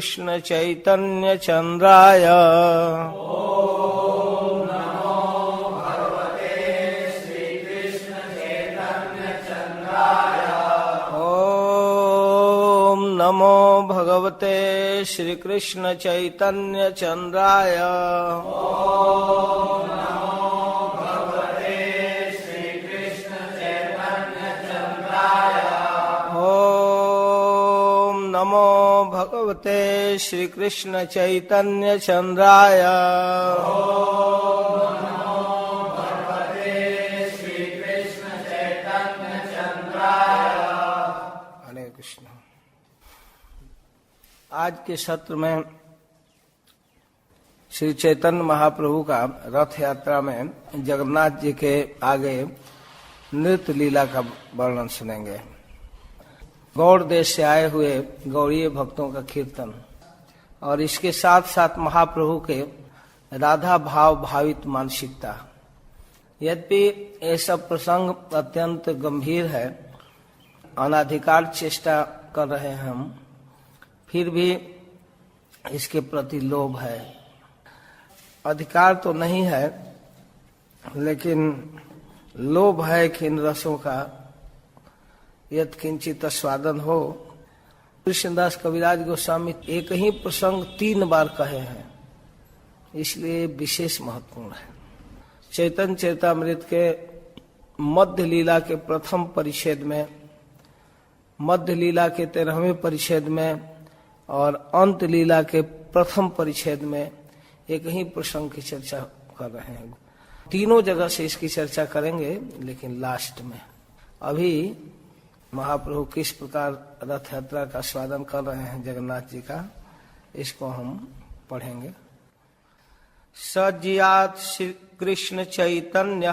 कृष्ण चैतन्य चंद्राय ओम नमो भगवते श्री कृष्ण चैतन्य चंद्राय नमो भगवते श्री कृष्ण चैतन्य चंद्राय हरे कृष्ण। आज के सत्र में श्री चैतन्य महाप्रभु का रथ यात्रा में जगन्नाथ जी के आगे नृत्य लीला का वर्णन सुनेंगे। गौड़ देश से आए हुए गौड़ीय भक्तों का कीर्तन और इसके साथ साथ महाप्रभु के राधा भाव भावित मानसिकता। यद्यपि ये सब प्रसंग अत्यंत गंभीर है, अनाधिकार चेष्टा कर रहे हैं हम, फिर भी इसके प्रति लोभ है। अधिकार तो नहीं है, लेकिन लोभ है कि इन रसों का यत् किंचित स्वादन हो। कृष्णदास कविराज गोस्वामी एक ही प्रसंग 3 बार कहे हैं, इसलिए विशेष महत्वपूर्ण है। चैतन्य चरितामृत के मध्य लीला के प्रथम परिच्छेद में, मध्य लीला के 13वें परिच्छेद में और अंत लीला के प्रथम परिच्छेद में एक ही प्रसंग की चर्चा कर रहे हैं। तीनों जगह से इसकी चर्चा करेंगे, लेकिन लास्ट में। अभी महाप्रभु किस प्रकार रथ यात्रा का स्वागत कर रहे हैं जगन्नाथ जी का, इसको हम पढ़ेंगे। सज्जियात श्री कृष्ण चैतन्य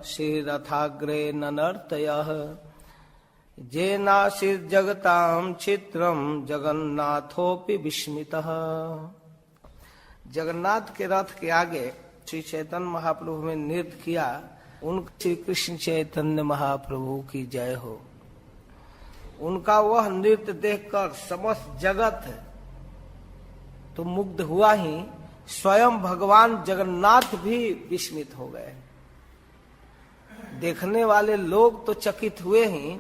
श्री रथाग्रे ननर्तयः जेनासिर जगताम चित्रम जगन्नाथोपि विस्मितः। जगन्नाथ के रथ के आगे श्री चैतन्य महाप्रभु ने नृत्य किया। उन श्री कृष्ण चैतन्य महाप्रभु की जय हो। उनका वह नृत्य देखकर समस्त जगत तो मुग्ध हुआ ही, स्वयं भगवान जगन्नाथ भी विस्मित हो गए। देखने वाले लोग तो चकित हुए ही,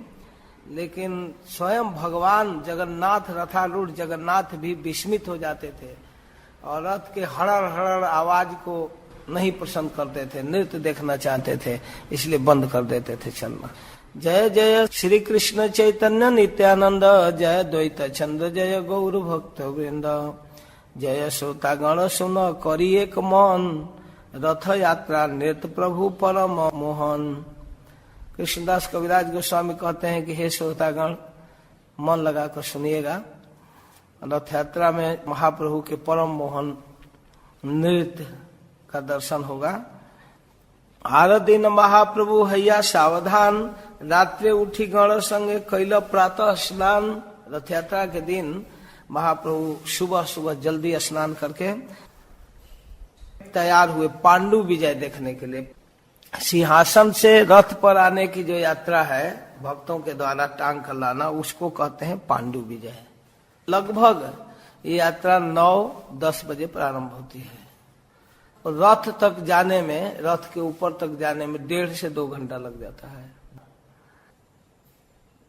लेकिन स्वयं भगवान जगन्नाथ, रथारूढ़ जगन्नाथ भी विस्मित हो जाते थे और रथ के हड़ड़ हड़ड़ आवाज को नहीं पसंद करते थे, नृत्य देखना चाहते थे, इसलिए बंद कर देते थे चलना। जय जय श्री कृष्ण चैतन्य नित्यानंद, जय द्वैत चंद्र, जय गौर भक्त वृंद, जय श्रोतागण सुन करी एक मन, रथ यात्रा नृत्य प्रभु परम मोहन। कृष्णदास कविराज गोस्वामी कहते हैं कि हे श्रोतागण, मन लगाकर सुनिएगा, रथ यात्रा में महाप्रभु के परम मोहन नृत्य का दर्शन होगा। आर दिन महाप्रभु हैया सावधान, रात्रे उठी गण संगे कैल प्रातः स्नान। रथ यात्रा के दिन महाप्रभु सुबह सुबह जल्दी स्नान करके तैयार हुए पांडु विजय देखने के लिए। सिंहासन से रथ पर आने की जो यात्रा है, भक्तों के द्वारा टांग कर लाना, उसको कहते हैं पांडु विजय। लगभग ये यात्रा 9-10 बजे प्रारंभ होती है। रथ तक जाने में, रथ के ऊपर तक जाने में 1.5 से 2 घंटा लग जाता है।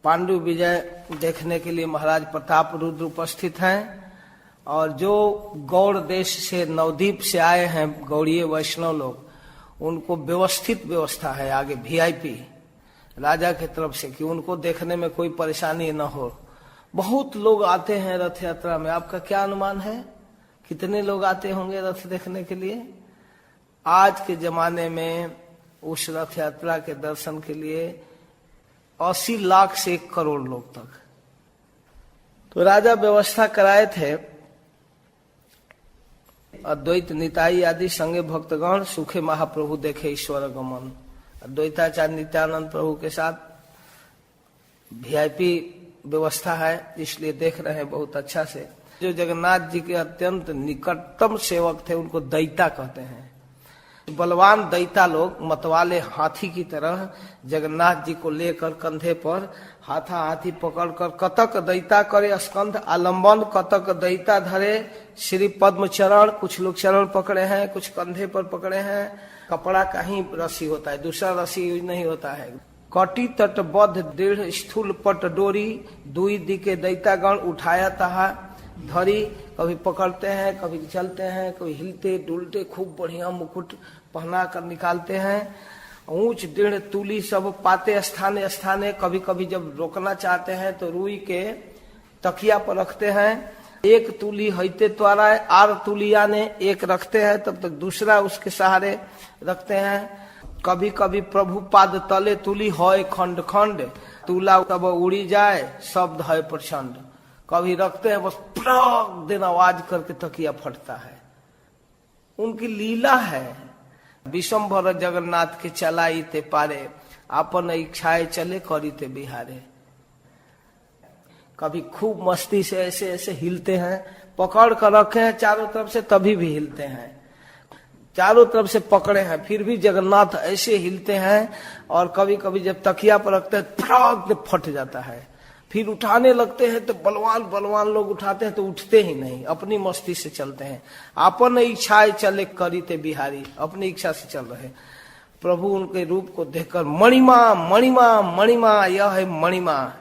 पांडु विजय देखने के लिए महाराज प्रताप रुद्र उपस्थित हैं और जो गौड़ देश से, नवद्वीप से आए हैं गौड़ीय वैष्णव लोग, उनको व्यवस्थित व्यवस्था है आगे VIP राजा की तरफ से कि उनको देखने में कोई परेशानी न हो। बहुत लोग आते हैं रथ यात्रा में। आपका क्या अनुमान है, कितने लोग आते होंगे रथ देखने के लिए? आज के जमाने में उस रथ यात्रा के दर्शन के लिए 80 लाख से 1 करोड़ लोग तक। तो राजा व्यवस्था कराए थे। अद्वैत निताई आदि संगे भक्तगण सुखे महाप्रभु देखे ईश्वर गमन। अद्वैताचार्य नित्यानंद प्रभु के साथ VIP व्यवस्था है, इसलिए देख रहे हैं बहुत अच्छा से। जो जगन्नाथ जी के अत्यंत निकटतम सेवक थे, उनको दैता कहते हैं। बलवान दैता लोग मतवाले हाथी की तरह जगन्नाथ जी को लेकर कंधे पर हाथा हाथी पकड़कर कतक दैता करे स्कंध आलंबन, कतक दैता धरे श्री पद्म चरण। कुछ लोग चरण पकड़े हैं, कुछ कंधे पर पकड़े हैं। कपड़ा का ही रस्सी होता है, दूसरा रस्सी यूज नहीं होता है। कटी तटबद्ध दृढ़ स्थूल पट डोरी, दुई दिके दैतागण उठाया तहा धरी। कभी पकड़ते हैं, कभी चलते हैं, कभी हिलते डुलते, खूब बढ़िया मुकुट पहना कर निकालते हैं। ऊंच दृढ़ तूली सब पाते स्थाने स्थाने। कभी कभी जब रोकना चाहते हैं तो रुई के तकिया पर रखते हैं। एक तूली हईते त्वारा आर तूलिया ने एक रखते हैं, तब तक दूसरा उसके सहारे रखते हैं। कभी कभी प्रभु पाद तले तूली है खंड खंड, तूला तब उड़ी जाए शब्द है प्रचंड। कभी रखते हैं, बस प्रक दिन आवाज करके तकिया फटता है। उनकी लीला है। विश्वम्भर जगन्नाथ के चलाई ते पारे, आपन इच्छाए चले करी ते बिहारे। कभी खूब मस्ती से ऐसे ऐसे हिलते हैं, पकड़ कर रखे हैं चारों तरफ से, तभी भी हिलते हैं। चारों तरफ से पकड़े हैं फिर भी जगन्नाथ ऐसे हिलते हैं। और कभी कभी जब तकिया पर रखते हैं फटाक फट जाता है। फिर उठाने लगते हैं तो बलवान बलवान लोग उठाते हैं तो उठते ही नहीं, अपनी मस्ती से चलते हैं। अपन इच्छाएं चले करी ते बिहारी, अपनी इच्छा से चल रहे। प्रभु उनके रूप को देखकर मणिमा मणिमा मणिमा, यह है मणिमा,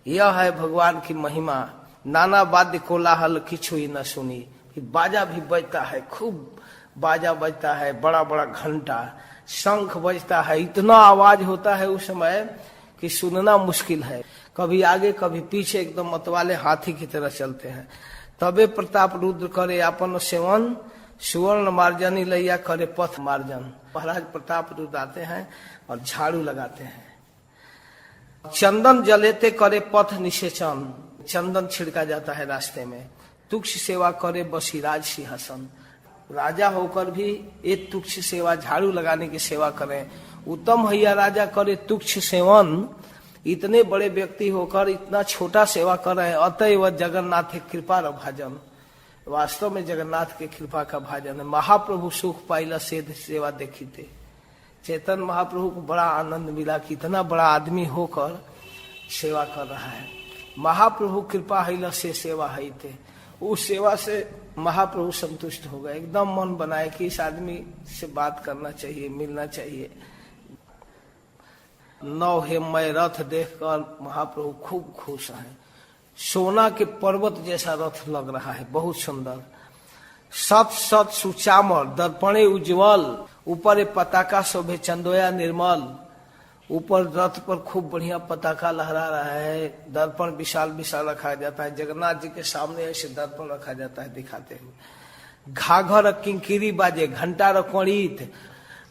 यह है भगवान की महिमा। नाना वाद्य कोलाहल किछुई न सुनी। फिर बाजा भी बजता है, खूब बाजा बजता है, बड़ा बड़ा घंटा शंख बजता है। इतना आवाज होता है उस समय कि सुनना मुश्किल है। कभी आगे कभी पीछे, एकदम मतवाले हाथी की तरह चलते हैं। तबे प्रताप रुद्र करे अपन सेवन, सुवर्ण मार्जनी लैया करे पथ मार्जन। महाराज प्रताप रुद्र आते हैं और झाड़ू लगाते हैं। चंदन जलेते करे पथ निषेचन, चंदन छिड़का जाता है रास्ते में। तुक्ष सेवा करे बसीराज सिंहासन, राजा होकर भी एक तुक्ष सेवा, झाड़ू लगाने की सेवा करें। उत्तम हैया राजा करे तुक्ष सेवन, इतने बड़े व्यक्ति होकर इतना छोटा सेवा कर रहे हैं। अतएव जगन्नाथ की कृपा र भाजन, वास्तव में जगन्नाथ के कृपा का भाजन है। महाप्रभु सुख पाइला सेध सेवा देखी थे। चैतन्य महाप्रभु को बड़ा आनंद मिला कि इतना बड़ा आदमी होकर सेवा कर रहा है। महाप्रभु कृपा हैला से सेवा है थे। उस सेवा से महाप्रभु संतुष्ट हो गए। एकदम मन बनाए कि इस आदमी से बात करना चाहिए, मिलना चाहिए। नौ हेमय रथ देखकर महाप्रभु खूब खुश हैं। सोना के पर्वत जैसा रथ लग रहा है, बहुत सुंदर। सत सत सुचामर दर्पणे उज्ज्वल, ऊपर पताका शोभे चंदोया निर्मल। ऊपर रथ पर खूब बढ़िया पताका लहरा रहा है। दर्पण विशाल विशाल रखा जाता है। जगन्नाथ जी के सामने ऐसे दर्पण रखा जाता है दिखाते हुए। घाघर किंकिरी बाजे घंटा रकोणीत,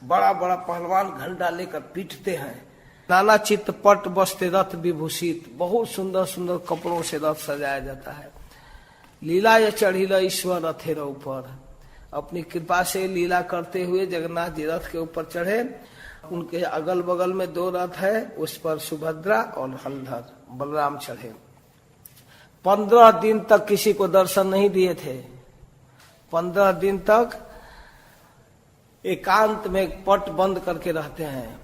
बड़ा बड़ा पहलवान घंटा लेकर पीटते हैं। नाना चित्त पट बसते रथ विभूषित, बहुत सुंदर सुंदर कपड़ों से रथ सजाया जाता है। लीला या चढ़ीला ईश्वर रथेर ऊपर, अपनी कृपा से लीला करते हुए जगन्नाथ जी रथ के ऊपर चढ़े। उनके अगल बगल में दो रथ है, उस पर सुभद्रा और हलधर बलराम चढ़े। 15 दिन तक किसी को दर्शन नहीं दिए थे। 15 दिन तक एकांत में पट बंद करके रहते हैं।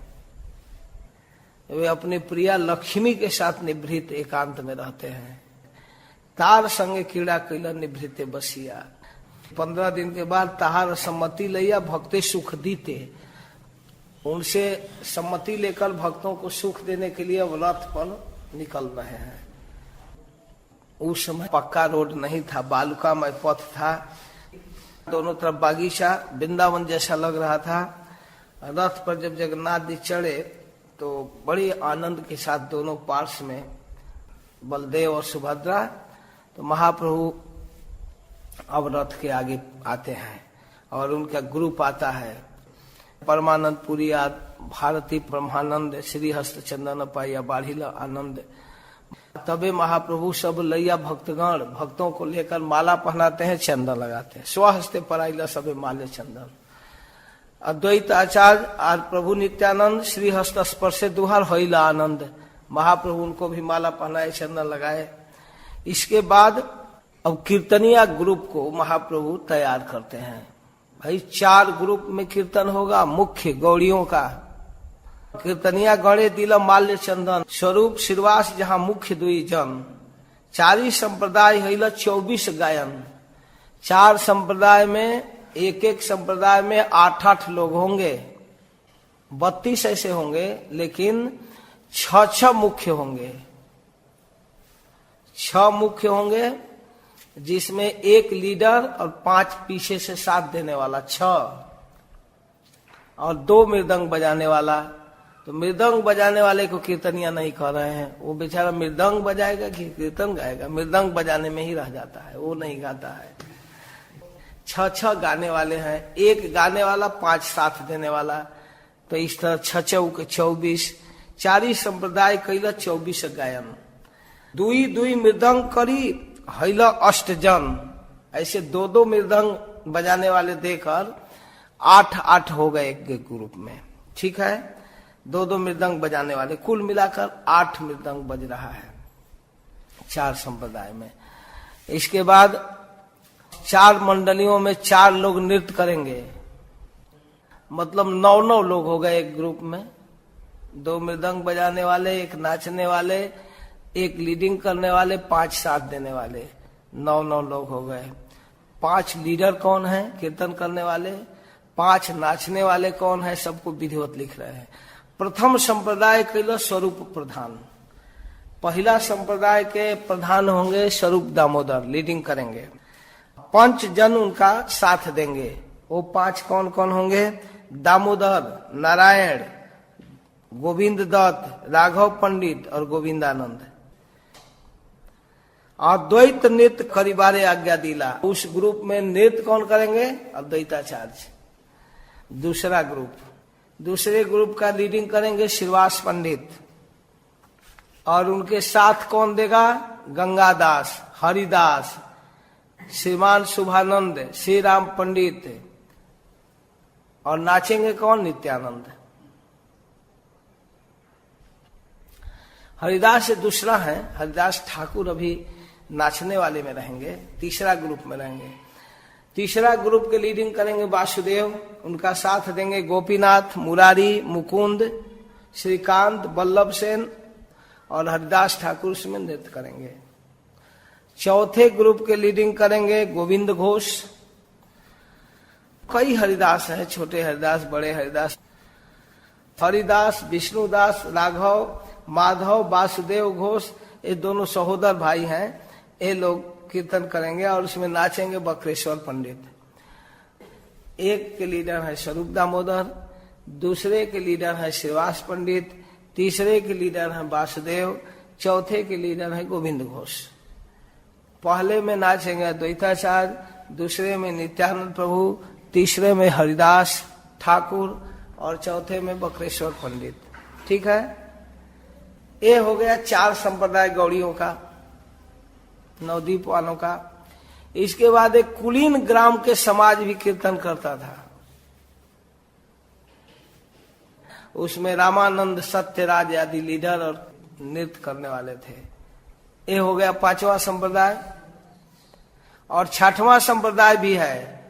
वे अपने प्रिया लक्ष्मी के साथ निभृत एकांत में रहते हैं। तार संगे कीड़ा कैला निभृते बसिया। 15 दिन के बाद ताहार सम्मति लैया भक्ते सुख दीते। उनसे सम्मति लेकर भक्तों को सुख देने के लिए अब रथ पर निकल रहे हैं। उस समय पक्का रोड नहीं था, बालुकामय पथ था। दोनों तरफ बागीचा, वृंदावन जैसा लग रहा था। रथ पर जब जगन्नाथ जी चढ़े तो बड़ी आनंद के साथ दोनों पार्श्व में बलदेव और सुभद्रा, तो महाप्रभु अब रथ के आगे आते हैं और उनका ग्रुप आता है। परमानंद पुरी भारती ब्रह्मानंद श्री हस्त चंदन पाया बाढ़िला आनंद। तबे महाप्रभु सब लैया भक्तगण भक्तों को लेकर माला पहनाते हैं, चंदन लगाते हैं। स्वहस्ते पराइला सबे माले चंदन। अद्वैत आचार्य और प्रभु नित्यानंद श्री हस्त स्पर्शे दुहार होइला आनंद। महाप्रभु उनको भी माला पहनाए, चंदन लगाए। इसके बाद अब कीर्तनिया ग्रुप को महाप्रभु तैयार करते हैं। भाई 4 ग्रुप में कीर्तन होगा। मुख्य गौड़ियों का कीर्तनिया गणे दिल माल्य चंदन स्वरूप श्रीवास जहाँ मुख्य दुई जन। 4 संप्रदाय है 24 गायन। 4 संप्रदाय में एक संप्रदाय में 8 लोग होंगे, 32 ऐसे होंगे, लेकिन 6 मुख्य होंगे। 6 मुख्य होंगे जिसमें 1 लीडर और 5 पीछे से साथ देने वाला 6 और 2 मृदंग बजाने वाला। तो मृदंग बजाने वाले को कीर्तनिया नहीं कह रहे हैं, वो बेचारा मृदंग बजाएगा कि कीर्तन गाएगा, मृदंग बजाने में ही रह जाता है, वो नहीं गाता है। 6 गाने वाले हैं, 1 गाने वाला 5 साथ देने वाला। तो इस तरह 6 के 24। 4 संप्रदाय कैला 24 गायन। 2 मृदंग करी हैला 8 जन। ऐसे 2 मृदंग बजाने वाले देकर 8 हो गए एक ग्रुप में। ठीक है, 2 मृदंग बजाने वाले, कुल मिलाकर 8 मृदंग बज रहा है 4 संप्रदाय में। इसके बाद 4 मंडलियों में 4 लोग नृत्य करेंगे, मतलब 9 लोग हो गए एक ग्रुप में। 2 मृदंग बजाने वाले, 1 नाचने वाले, 1 लीडिंग करने वाले, 5 साथ देने वाले, 9 लोग हो गए। 5 लीडर कौन है कीर्तन करने वाले, 5 नाचने वाले कौन है, सबको विधिवत लिख रहे हैं। प्रथम संप्रदाय के स्वरूप प्रधान। पहला संप्रदाय के प्रधान होंगे स्वरूप दामोदर, लीडिंग करेंगे। 5 जन उनका साथ देंगे। वो 5 कौन कौन होंगे? दामोदर, नारायण, गोविंद दत्त, राघव पंडित और गोविंदानंद। अद्वैत नृत्य करिबारे आज्ञा दिला। उस ग्रुप में नृत्य कौन करेंगे? अद्वैताचार्य। दूसरे ग्रुप का लीडिंग करेंगे श्रीवास पंडित, और उनके साथ कौन देगा? गंगादास, हरिदास, श्रीमान शुभानंद, श्री राम पंडित, और नाचेंगे कौन? नित्यानंद। हरिदास से दूसरा है, हरिदास ठाकुर अभी नाचने वाले में रहेंगे, तीसरा ग्रुप में रहेंगे। तीसरा ग्रुप के लीडिंग करेंगे वासुदेव, उनका साथ देंगे गोपीनाथ, मुरारी, मुकुंद, श्रीकांत, बल्लभ सेन, और हरिदास ठाकुर उसमें नृत्य करेंगे। चौथे ग्रुप के लीडिंग करेंगे गोविंद घोष। कई हरिदास हैं, छोटे हरिदास, बड़े हरिदास, हरिदास, विष्णुदास, राघव, माधव, वासुदेव घोष, ये दोनों सहोदर भाई हैं। ये लोग कीर्तन करेंगे और उसमें नाचेंगे बकरेश्वर पंडित। एक के लीडर है स्वरूप दामोदर, दूसरे के लीडर है श्रीवास पंडित, तीसरे के लीडर है वासुदेव, चौथे के लीडर है गोविंद घोष। पहले में नाचेंगे अद्वैताचार्य, दूसरे में नित्यानंद प्रभु, तीसरे में हरिदास ठाकुर और चौथे में बकरेश्वर पंडित। ठीक है, ये हो गया 4 संप्रदाय गौड़ियों का, नवद्वीप वालों का। इसके बाद एक कुलीन ग्राम के समाज भी कीर्तन करता था। उसमें रामानंद, सत्यराज आदि लीडर और नृत्य करने वाले थे। ये हो गया 5वां संप्रदाय। और 6वां संप्रदाय भी है,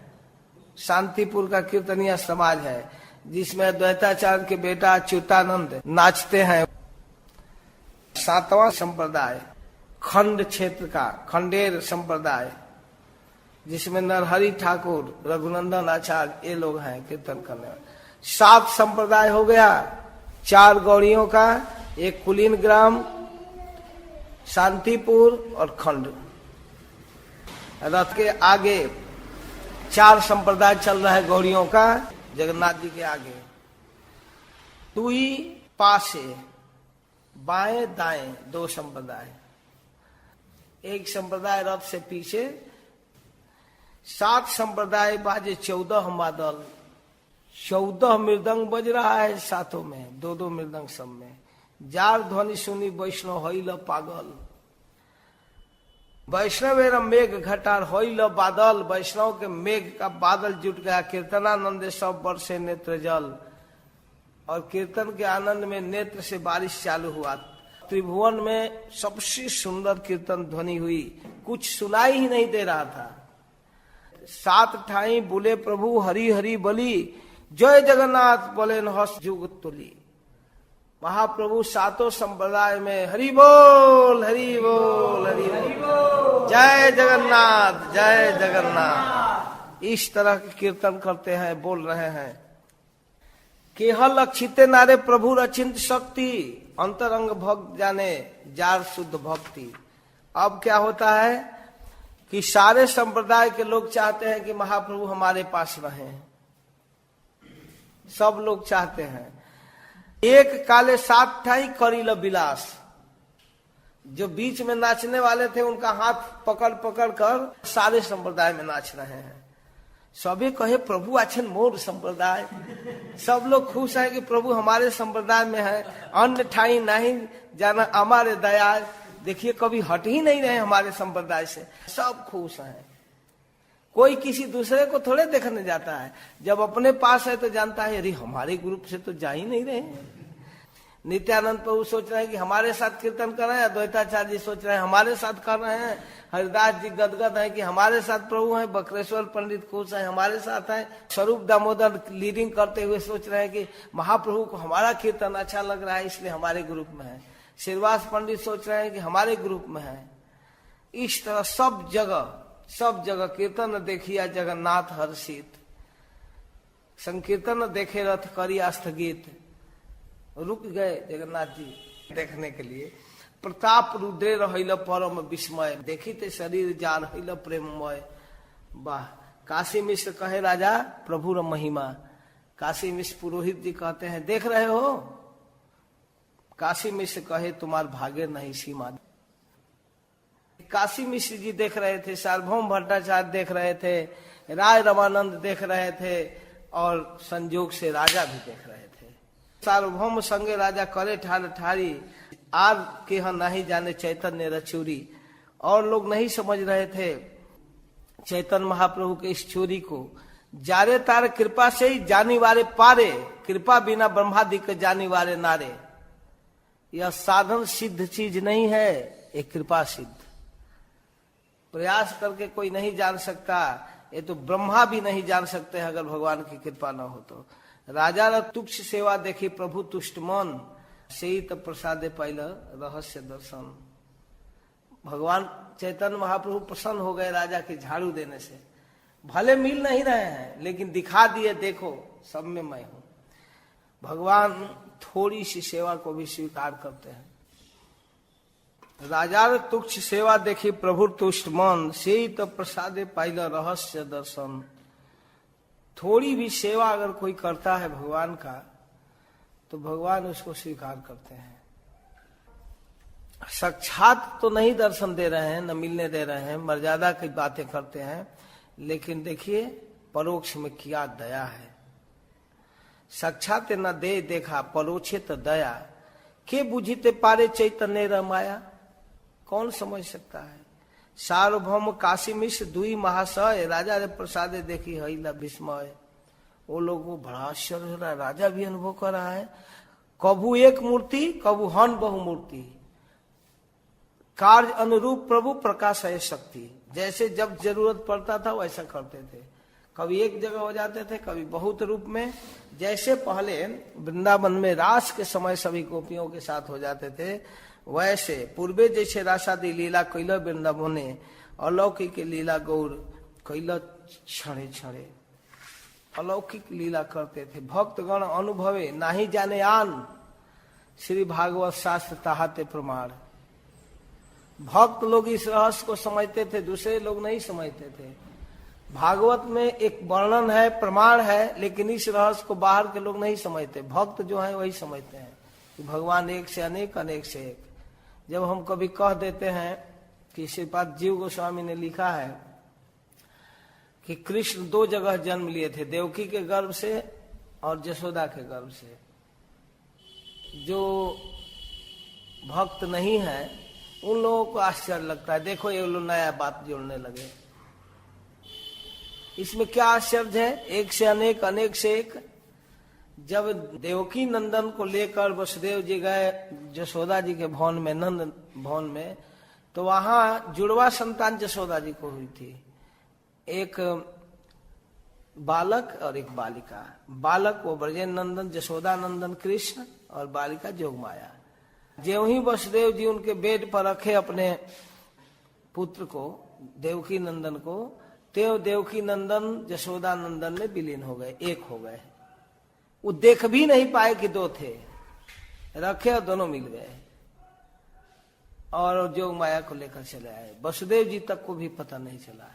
शांतिपुर का कीर्तनिया समाज है, जिसमें अद्वैताचार्य के बेटा अच्युतानंद नाचते हैं। 7वां संप्रदाय खंड क्षेत्र का खंडेर संप्रदाय, जिसमें नरहरि ठाकुर, रघुनंदन आचार्य, ये लोग हैं कीर्तन करने वाले। 7 संप्रदाय हो गया, 4 गौड़ियों का, एक कुलीन ग्राम, शांतिपुर और खंड। रथ के आगे 4 संप्रदाय चल रहा है गौड़ियों का, जगन्नाथ जी के आगे। तुई पासे, बाएं दाएं 2 संप्रदाय। एक संप्रदाय रथ से पीछे। 7 संप्रदाय बाजे 14 मादल, 14 मृदंग बज रहा है साथों में, 2 मृदंग सब में। जार ध्वनि सुनी वैष्णव होइल पागल, वैष्णव मेघ घटार होइल बादल। वैष्णव के मेघ का बादल जुट गया। कीर्तनानंद सब वर्षे नेत्र जल, और कीर्तन के आनंद में नेत्र से बारिश चालू हुआ। त्रिभुवन में सबसे सुंदर कीर्तन ध्वनि हुई, कुछ सुनाई ही नहीं दे रहा था। सात ठाई बोले प्रभु हरि हरि बली, जय जगन्नाथ बोले न हस जुग तुली। महाप्रभु सातों संप्रदाय में हरि बोल हरि बोल हरि बोल, जय जगन्नाथ जय जगन्नाथ, इस तरह के कीर्तन करते हैं, बोल रहे हैं। केहल अक्षिते नारे प्रभु रचिंत शक्ति, अंतरंग भक्त जाने जार शुद्ध भक्ति। अब क्या होता है कि सारे संप्रदाय के लोग चाहते हैं कि महाप्रभु हमारे पास रहें, सब लोग चाहते हैं। एक काले सात ठाई करील विलास, जो बीच में नाचने वाले थे उनका हाथ पकड़ पकड़ कर सारे संप्रदाय में नाच रहे हैं। सभी कहे प्रभु आछन मोर संप्रदाय, सब लोग खुश हैं कि प्रभु हमारे संप्रदाय में है, अन्य ठाई नहीं जाना हमारे दया। देखिए कभी हट ही नहीं रहे हमारे संप्रदाय से, सब खुश हैं। कोई किसी दूसरे को थोड़े देखने जाता है, जब अपने पास है तो जानता है अरे हमारे ग्रुप से तो जा ही नहीं रहे। नित्यानंद प्रभु सोच रहे हैं कि हमारे साथ कीर्तन कर रहे हैं, अद्वैताचार्य जी सोच रहे हैं हमारे साथ कर रहे हैं, हरिदास जी गदगद है कि हमारे साथ प्रभु हैं, बकरेश्वर पंडित खुश है हमारे साथ है, स्वरूप दामोदर लीडिंग करते हुए सोच रहे हैं कि महाप्रभु को हमारा कीर्तन अच्छा लग रहा है इसलिए हमारे ग्रुप में है, श्रीवास पंडित सोच रहे हैं कि हमारे ग्रुप में है। इस तरह सब जगह कीर्तन देखिया जगन्नाथ हर्षित, संकीर्तन देखे रथ करिया स्थगित। रुक गए जगन्नाथ जी देखने के लिए। प्रताप रुद्रे रहिल परम विस्मय, देखी ते शरीर जा रहिल प्रेममय। वाह, काशी मिश्र कहे राजा प्रभु र महिमा। काशी मिश्र पुरोहित जी कहते हैं देख रहे हो, काशी मिश्र कहे तुम्हार भाग्य नहीं सीमा। काशी मिश्र जी देख रहे थे, सार्वभौम भट्टाचार्य देख रहे थे, राय रमानंद देख रहे थे, और संजोग से राजा भी देख रहे थे। सार्वभौम संगे राजा करे ठार ठारी, आर के यहाँ नहीं जाने चैतन्य रचूरी। और लोग नहीं समझ रहे थे चैतन्य महाप्रभु के इस चोरी को। जारे तारे कृपा से ही जानी वारे पारे, कृपा बिना ब्रह्मादि के जानी वारे नारे। यह साधन सिद्ध चीज नहीं है, एक कृपा सिद्ध। प्रयास करके कोई नहीं जान सकता, ये तो ब्रह्मा भी नहीं जान सकते हैं अगर भगवान की कृपा न हो तो। राजा र तुक्ष सेवा देखी प्रभु तुष्ट मन, से ही तो प्रसादे पहले रहस्य दर्शन। भगवान चैतन्य महाप्रभु प्रसन्न हो गए राजा के झाड़ू देने से। भले मिल नहीं रहे हैं लेकिन दिखा दिए देखो सब में मैं हूं। भगवान थोड़ी सी सेवा को भी स्वीकार करते हैं। राजा र तुक्ष सेवा देखी प्रभु तुष्ट मन, से ही तो प्रसादे पहले रहस्य दर्शन। थोड़ी भी सेवा अगर कोई करता है भगवान का तो भगवान उसको स्वीकार करते हैं। साक्षात तो नहीं दर्शन दे रहे हैं, न मिलने दे रहे हैं, मर्यादा की बातें करते हैं, लेकिन देखिए परोक्ष में क्या दया है। साक्षात न दे देखा परोक्षे तो दया, के बुझिते पारे चैतन्य रमाया। कौन समझ सकता है। सार्वभौम काशी मिश्र दुई महाशय, राजा रे प्रसादे देखी हईला विस्मय। वो लोगों को बड़ा आश्चर्य हो रहा है, राजा भी अनुभव कर रहा है। कबू एक मूर्ति कबू हन बहुमूर्ति, कार्य अनुरूप प्रभु प्रकाश है शक्ति। जैसे जब जरूरत पड़ता था वैसा करते थे, कभी एक जगह हो जाते थे कभी बहुत रूप में। जैसे पहले वृंदावन में रास के समय सभी गोपियों के साथ हो जाते थे, वैसे पूर्वे जैसे रासादी लीला कैल वृंदावने, अलौकिक लीला गौर कैल क्षणे क्षणे। अलौकिक लीला करते थे। भक्तगण अनुभवे नाही जाने आन, श्री भागवत शास्त्र ताहाते प्रमाण। भक्त लोग इस रहस्य को समझते थे, दूसरे लोग नहीं समझते थे। भागवत में एक वर्णन है, प्रमाण है, लेकिन इस रहस्य को बाहर के लोग नहीं समझते। भक्त जो है वही समझते हैं कि भगवान एक से अनेक, अनेक से एक। जब हम कभी कह देते हैं कि श्रीपाद जीव गोस्वामी ने लिखा है कि कृष्ण दो जगह जन्म लिए थे, देवकी के गर्भ से और यशोदा के गर्भ से। जो भक्त नहीं है उन लोगों को आश्चर्य लगता है, देखो ये लोग नया बात जोड़ने लगे। इसमें क्या आश्चर्य है, एक से अनेक, अनेक से एक। जब देवकी नंदन को लेकर वसुदेव जी गए यशोदा जी के भवन में, नंद भवन में, तो वहां जुड़वा संतान यशोदा जी को हुई थी। एक बालक और एक बालिका। बालक वो ब्रजेंद्र नंदन यशोदा नंदन कृष्ण और बालिका जोगमाया। ज्यों ही वसुदेव जी उनके बेड पर रखे अपने पुत्र को, देवकी नंदन को, त्यों देवकी नंदन यशोदा नंदन में विलीन हो गए, एक हो गए। वो देख भी नहीं पाए कि दो थे, रखे और दोनों मिल गए और जोग माया को लेकर चले आए। वसुदेव जी तक को भी पता नहीं चला।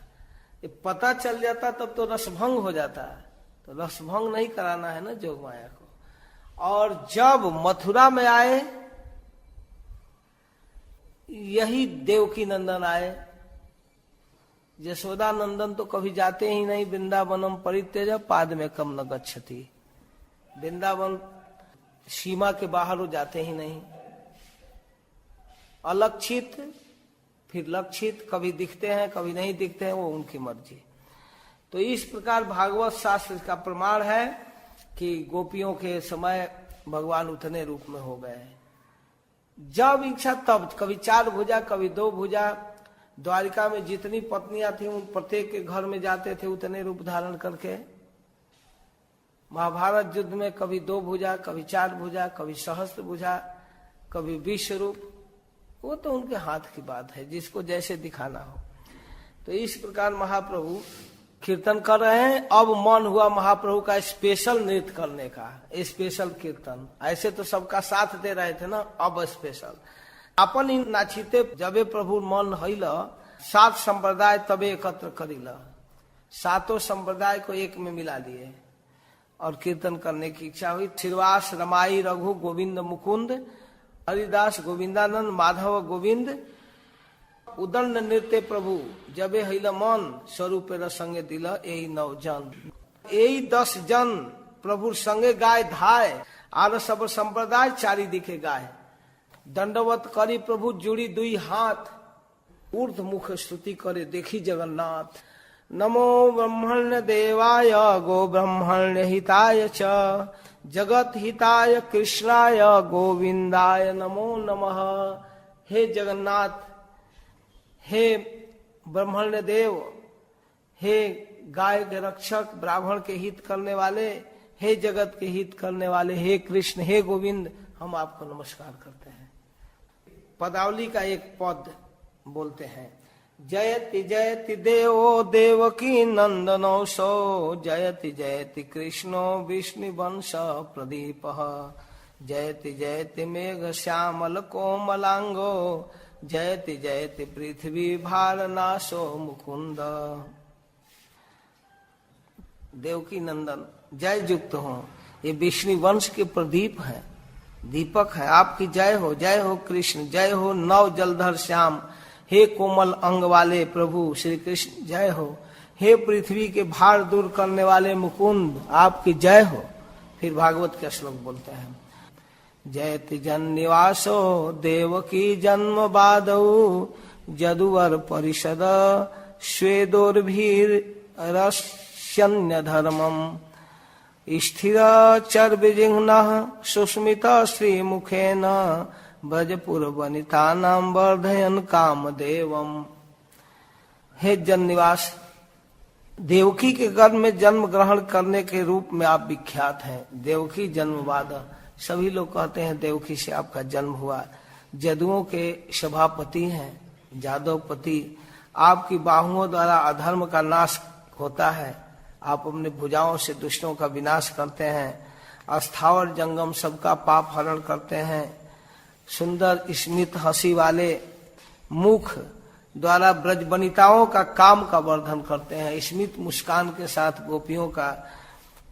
ये पता चल जाता तब तो रसभंग हो जाता, तो रसभंग नहीं कराना है ना जोग माया को। और जब मथुरा में आए, यही देवकी नंदन आए। यशोदा नंदन तो कभी जाते ही नहीं। वृंदावनम परित्यज पादमेकम न गच्छति। वृंदावन सीमा के बाहर वो जाते ही नहीं। अलक्षित फिर लक्षित, कभी दिखते हैं कभी नहीं दिखते हैं, वो उनकी मर्जी। तो इस प्रकार भागवत शास्त्र का प्रमाण है कि गोपियों के समय भगवान उतने रूप में हो गए। जब इच्छा तब, कभी 4 भुजा कभी 2 भुजा। द्वारिका में जितनी पत्नियां थी उन प्रत्येक के घर में जाते थे उतने रूप धारण करके। महाभारत युद्ध में कभी 2 भुजा कभी 4 भुजा कभी सहस्त्र भुजा कभी 20 रूप। वो तो उनके हाथ की बात है, जिसको जैसे दिखाना हो। तो इस प्रकार महाप्रभु कीर्तन कर रहे हैं। अब मन हुआ महाप्रभु का स्पेशल नृत्य करने का, स्पेशल कीर्तन। ऐसे तो सबका साथ दे रहे थे ना, अब स्पेशल अपन ही नाचिते। जबे प्रभु मन हईल 7 संप्रदाय तबे एकत्र करिल। 7 संप्रदाय को एक में मिला दिए और कीर्तन करने की इच्छा हुई। श्रीवास रमाई रघु गोविंद मुकुंद, हरिदास गोविंदानंद माधव गोविंद, उदंड नृत्य प्रभु जबे हईल मन, स्वरूप रसंगे दिल यही 9 जन। यही 10 जन प्रभु संगे गाय धाय, आर सब संप्रदाय चारि दिखे गाय। दंडवत करी प्रभु जुड़ी 2 हाथ, ऊर्ध मुख स्तुति करे देखी जगन्नाथ। नमो ब्रह्मण्य देवाय गो ब्रह्मण्य हिताय च, जगत हिताय कृष्णाय गोविंदाय नमो नमः। हे जगन्नाथ, हे ब्रह्मण्य देव, हे गाय के रक्षक, ब्राह्मण के हित करने वाले, हे जगत के हित करने वाले, हे कृष्ण, हे गोविंद, हम आपको नमस्कार करते हैं। पदावली का एक पद बोलते हैं। जयति जयति देवो देवकी नंदनो सो, जयति जयति कृष्णो विष्णु वंश प्रदीप। जयति जयति मेघ श्यामल कोमलांगो, जयति जयति पृथ्वी भारनाशो मुकुंद। देवकी नंदन जय युक्त हो, ये विष्णु वंश के प्रदीप है, दीपक है। आपकी जय हो कृष्ण, जय हो नव जलधर श्याम, हे कोमल अंग वाले प्रभु श्री कृष्ण जय हो। हे पृथ्वी के भार दूर करने वाले मुकुंद, आपकी जय हो। फिर भागवत के श्लोक बोलते हैं। जयति जन निवासो देवकी जन्म बादौ, जदुवर परिषद स्वेदोर्भीर रस्यन्य धर्मम। स्थिर चर्विजिह्नः सुस्मित श्रीमुखेन, ब्रजपुर वनिता नाम वर्धयन कामदेवम। हे जन निवास, देवकी के गर्भ में जन्म ग्रहण करने के रूप में आप विख्यात हैं। देवकी जन्मवाद, सभी लोग कहते हैं देवकी से आपका जन्म हुआ। जदुओं के सभापति हैं, जादवपति। आपकी बाहुओं द्वारा अधर्म का नाश होता है, आप अपने भुजाओं से दुष्टों का विनाश करते हैं। स्थावर जंगम सबका पाप हरण करते हैं। सुंदर स्मित हंसी वाले मुख द्वारा ब्रज वनिताओं का काम का वर्धन करते हैं। स्मित मुस्कान के साथ गोपियों का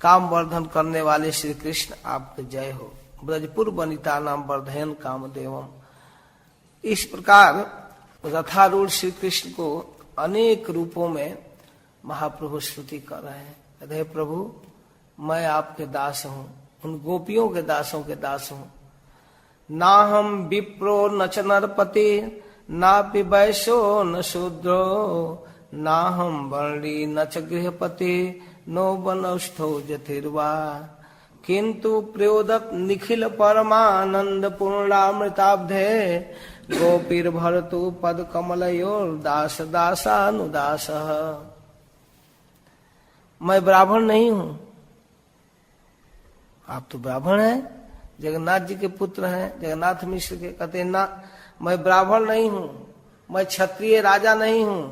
काम वर्धन करने वाले श्री कृष्ण आपके जय हो। ब्रजपुर वनिता नाम वर्धयन कामदेवम। इस प्रकार रथारूढ़ श्री कृष्ण को अनेक रूपों में महाप्रभु स्तुति कर रहे हैं। अरे प्रभु, मैं आपके दास हूँ, उन गोपियों के दासों के दास हूँ। ना हम विप्रो न च नरपति, ना वैश्यो न शूद्रो, ना हम वर्णी न च गृहपति, नो वनस्थो जथिर्वा। किंतु प्रयोदत निखिल परमानंद पूर्णामृताब्धे, गोपीर भरतु पद कमलयोर दास दासानुदास। मैं ब्राह्मण नहीं हूं। आप तो ब्राह्मण हैं, जगन्नाथ जी के पुत्र हैं, जगन्नाथ मिश्र के। कहते हैं ना, मैं ब्राह्मण नहीं हूं, मैं क्षत्रिय राजा नहीं हूं,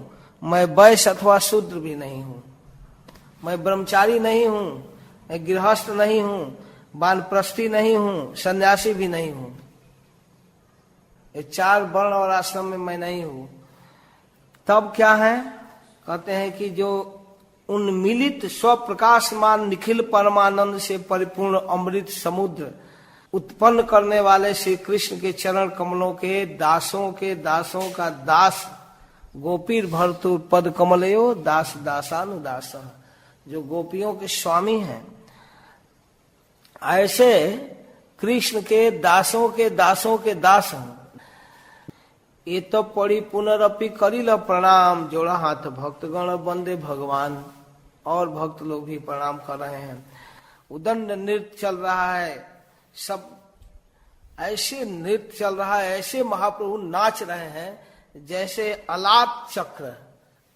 मैं वैश्य अथवा शूद्र भी नहीं हूं, मैं ब्रह्मचारी नहीं हूं, मैं गृहस्थ नहीं हूं, वानप्रस्थी नहीं हूं, सन्यासी भी नहीं हूं। ये 4 वर्ण और आश्रम में मैं नहीं हूं। तब क्या है? कहते हैं कि जो उन्मिलित स्वप्रकाशमान निखिल परमानंद से परिपूर्ण अमृत समुद्र उत्पन्न करने वाले श्री कृष्ण के चरण कमलों के दासों का दास गोपीर भरतु पद कमलयो दास दासानुदास, जो गोपियों के स्वामी हैं, ऐसे कृष्ण के दासों के दास हैं। ये तो पड़ी पुनरअपि करिल प्रणाम, जोड़ा हाथ भक्तगण वंदे भगवान। और भक्त लोग भी प्रणाम कर रहे हैं। उदंड नृत्य चल रहा है, सब ऐसे नृत्य चल रहा है, ऐसे महाप्रभु नाच रहे हैं जैसे अलात चक्र,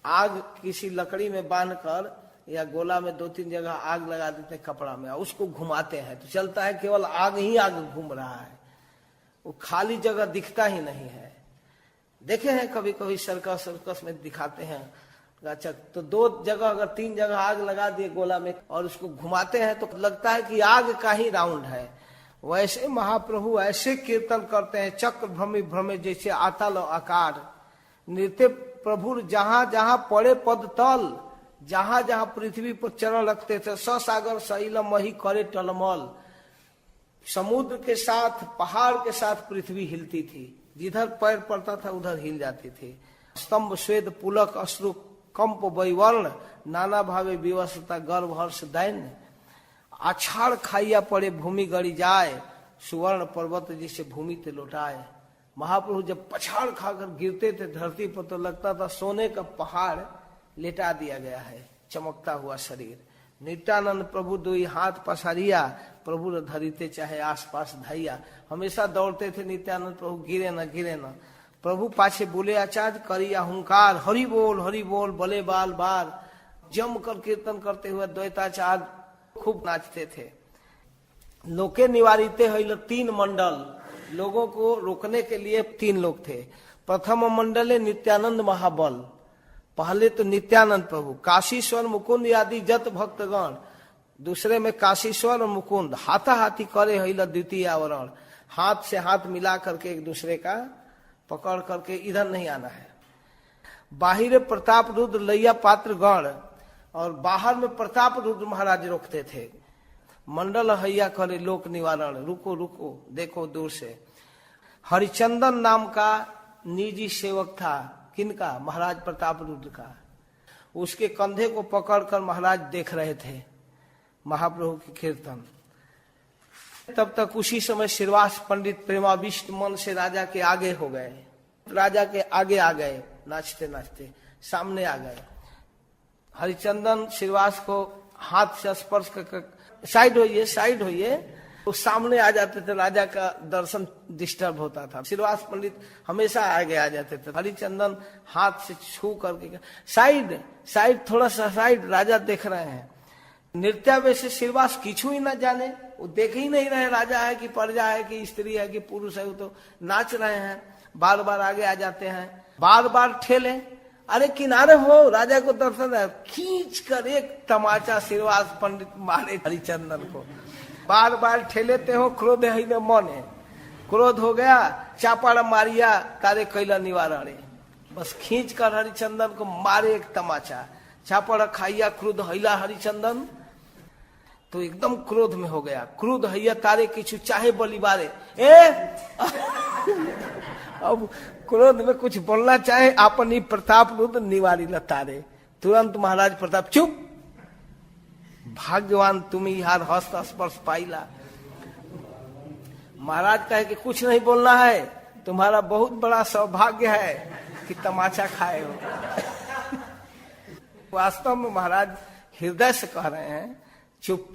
आग किसी लकड़ी में बांधकर या गोला में 2-3 जगह आग लगा देते हैं कपड़ा में, उसको घुमाते हैं तो चलता है, केवल आग ही आग घूम रहा है, वो खाली जगह दिखता ही नहीं है। देखे हैं कभी कभी सर्कस में दिखाते हैं। अच्छा, तो 2 जगह अगर 3 जगह आग लगा दिए गोला में और उसको घुमाते हैं तो लगता है कि आग का ही राउंड है। वैसे महाप्रभु ऐसे कीर्तन करते हैं, चक्र भ्रमे जैसे आतल आकार नृत्य प्रभु, जहां जहां पड़े पद तल, जहां जहां पृथ्वी पर चरण रखते थे, ससागर शैलम वही करे टलमल, समुद्र के साथ पहाड़ के साथ पृथ्वी हिलती थी, जिधर पैर पड़ता था उधर हिल जाती थी। स्तंभ स्वेद पुलक अश्रु कंप वैवर्ण, नाना भावे विवशता गर्भ हर्ष दैन्य, आछाड़ खाइया पड़े भूमि गड़ी जाए, सुवर्ण पर्वत जिसे भूमि ते लौटाए। महाप्रभु जब पछाड़ खाकर गिरते थे धरती पर तो लगता था सोने का पहाड़ लेटा दिया गया है, चमकता हुआ शरीर। नित्यानंद प्रभु 2 हाथ पसारिया, प्रभु धरिते चाहे आसपास धैया। हमेशा दौड़ते थे नित्यानंद प्रभु, गिरे न। प्रभु पाछे बोले आचार्य करिया हुंकार, हरि बोल बले बाल बार। जम कर कीर्तन करते हुए द्वैताचार्य खूब नाचते थे। लोके निवारिते हईल 3 मंडल, लोगों को रोकने के लिए 3 लोग थे। प्रथम मंडले नित्यानंद महाबल, पहले तो नित्यानंद प्रभु, काशीश्वर मुकुंद आदि जत भक्तगण। दूसरे में काशीश्वर और मुकुंद हाथाहाथी करे हईल द्वितीय आवरण, हाथ से हाथ मिला करके एक दूसरे का पकड़ करके इधर नहीं आना है। बाहिर प्रताप रुद्र लैया पात्र गण, और बाहर में प्रताप रुद्र महाराज रोकते थे। मंडल हैया करे लोक निवारण, रुको देखो दूर से। हरिचंदन नाम का निजी सेवक था, किनका? महाराज प्रताप रुद्र का। उसके कंधे को पकड़कर महाराज देख रहे थे महाप्रभु की कीर्तन। तब तक उसी समय श्रीवास पंडित प्रेमाविष्ट मन से राजा के आगे हो गए, राजा के आगे आ गए, नाचते नाचते सामने आ गए। हरिचंदन श्रीवास को हाथ से स्पर्श कर साइड होइए, वो सामने आ जाते थे, राजा का दर्शन डिस्टर्ब होता था। श्रीवास पंडित हमेशा आगे आ जाते थे। हरिचंदन हाथ से छू करके साइड थोड़ा सा साइड, राजा देख रहे हैं। नृत्यावेश से श्रीवास किछु ही न जाने, वो देख ही नहीं रहे राजा है कि प्रजा है कि स्त्री है कि पुरुष है, वो तो नाच रहे हैं। बार बार आगे आ जाते हैं, बार बार ठेले, अरे किनारे हो, राजा को दर्शन है। खींच कर एक तमाचा श्रीवास पंडित मारे हरिचंदन को, बार बार ठेलेते हो। क्रोध है न मने, क्रोध हो गया, चापाड़ मारिया तारे कैला निवारण, बस खींच कर हरिचंदन को मारे एक तमाचा। चापाड़ खाइया क्रोध हैला हरिचंदन, तो एकदम क्रोध में हो गया। क्रोध हैया तारे किछु चाहे बलिबारे, अब क्रोध में कुछ बोलना चाहे, अपनी प्रताप रुद्र निवारी ल तारे। तुरंत महाराज प्रताप चुप, भाग्यवान तुम्ही यार हस्त स्पर्श पाइला। महाराज कहे कि कुछ नहीं बोलना है, तुम्हारा बहुत बड़ा सौभाग्य है कि तमाचा खाए हो। वास्तव में महाराज हृदय से कह रहे हैं चुप,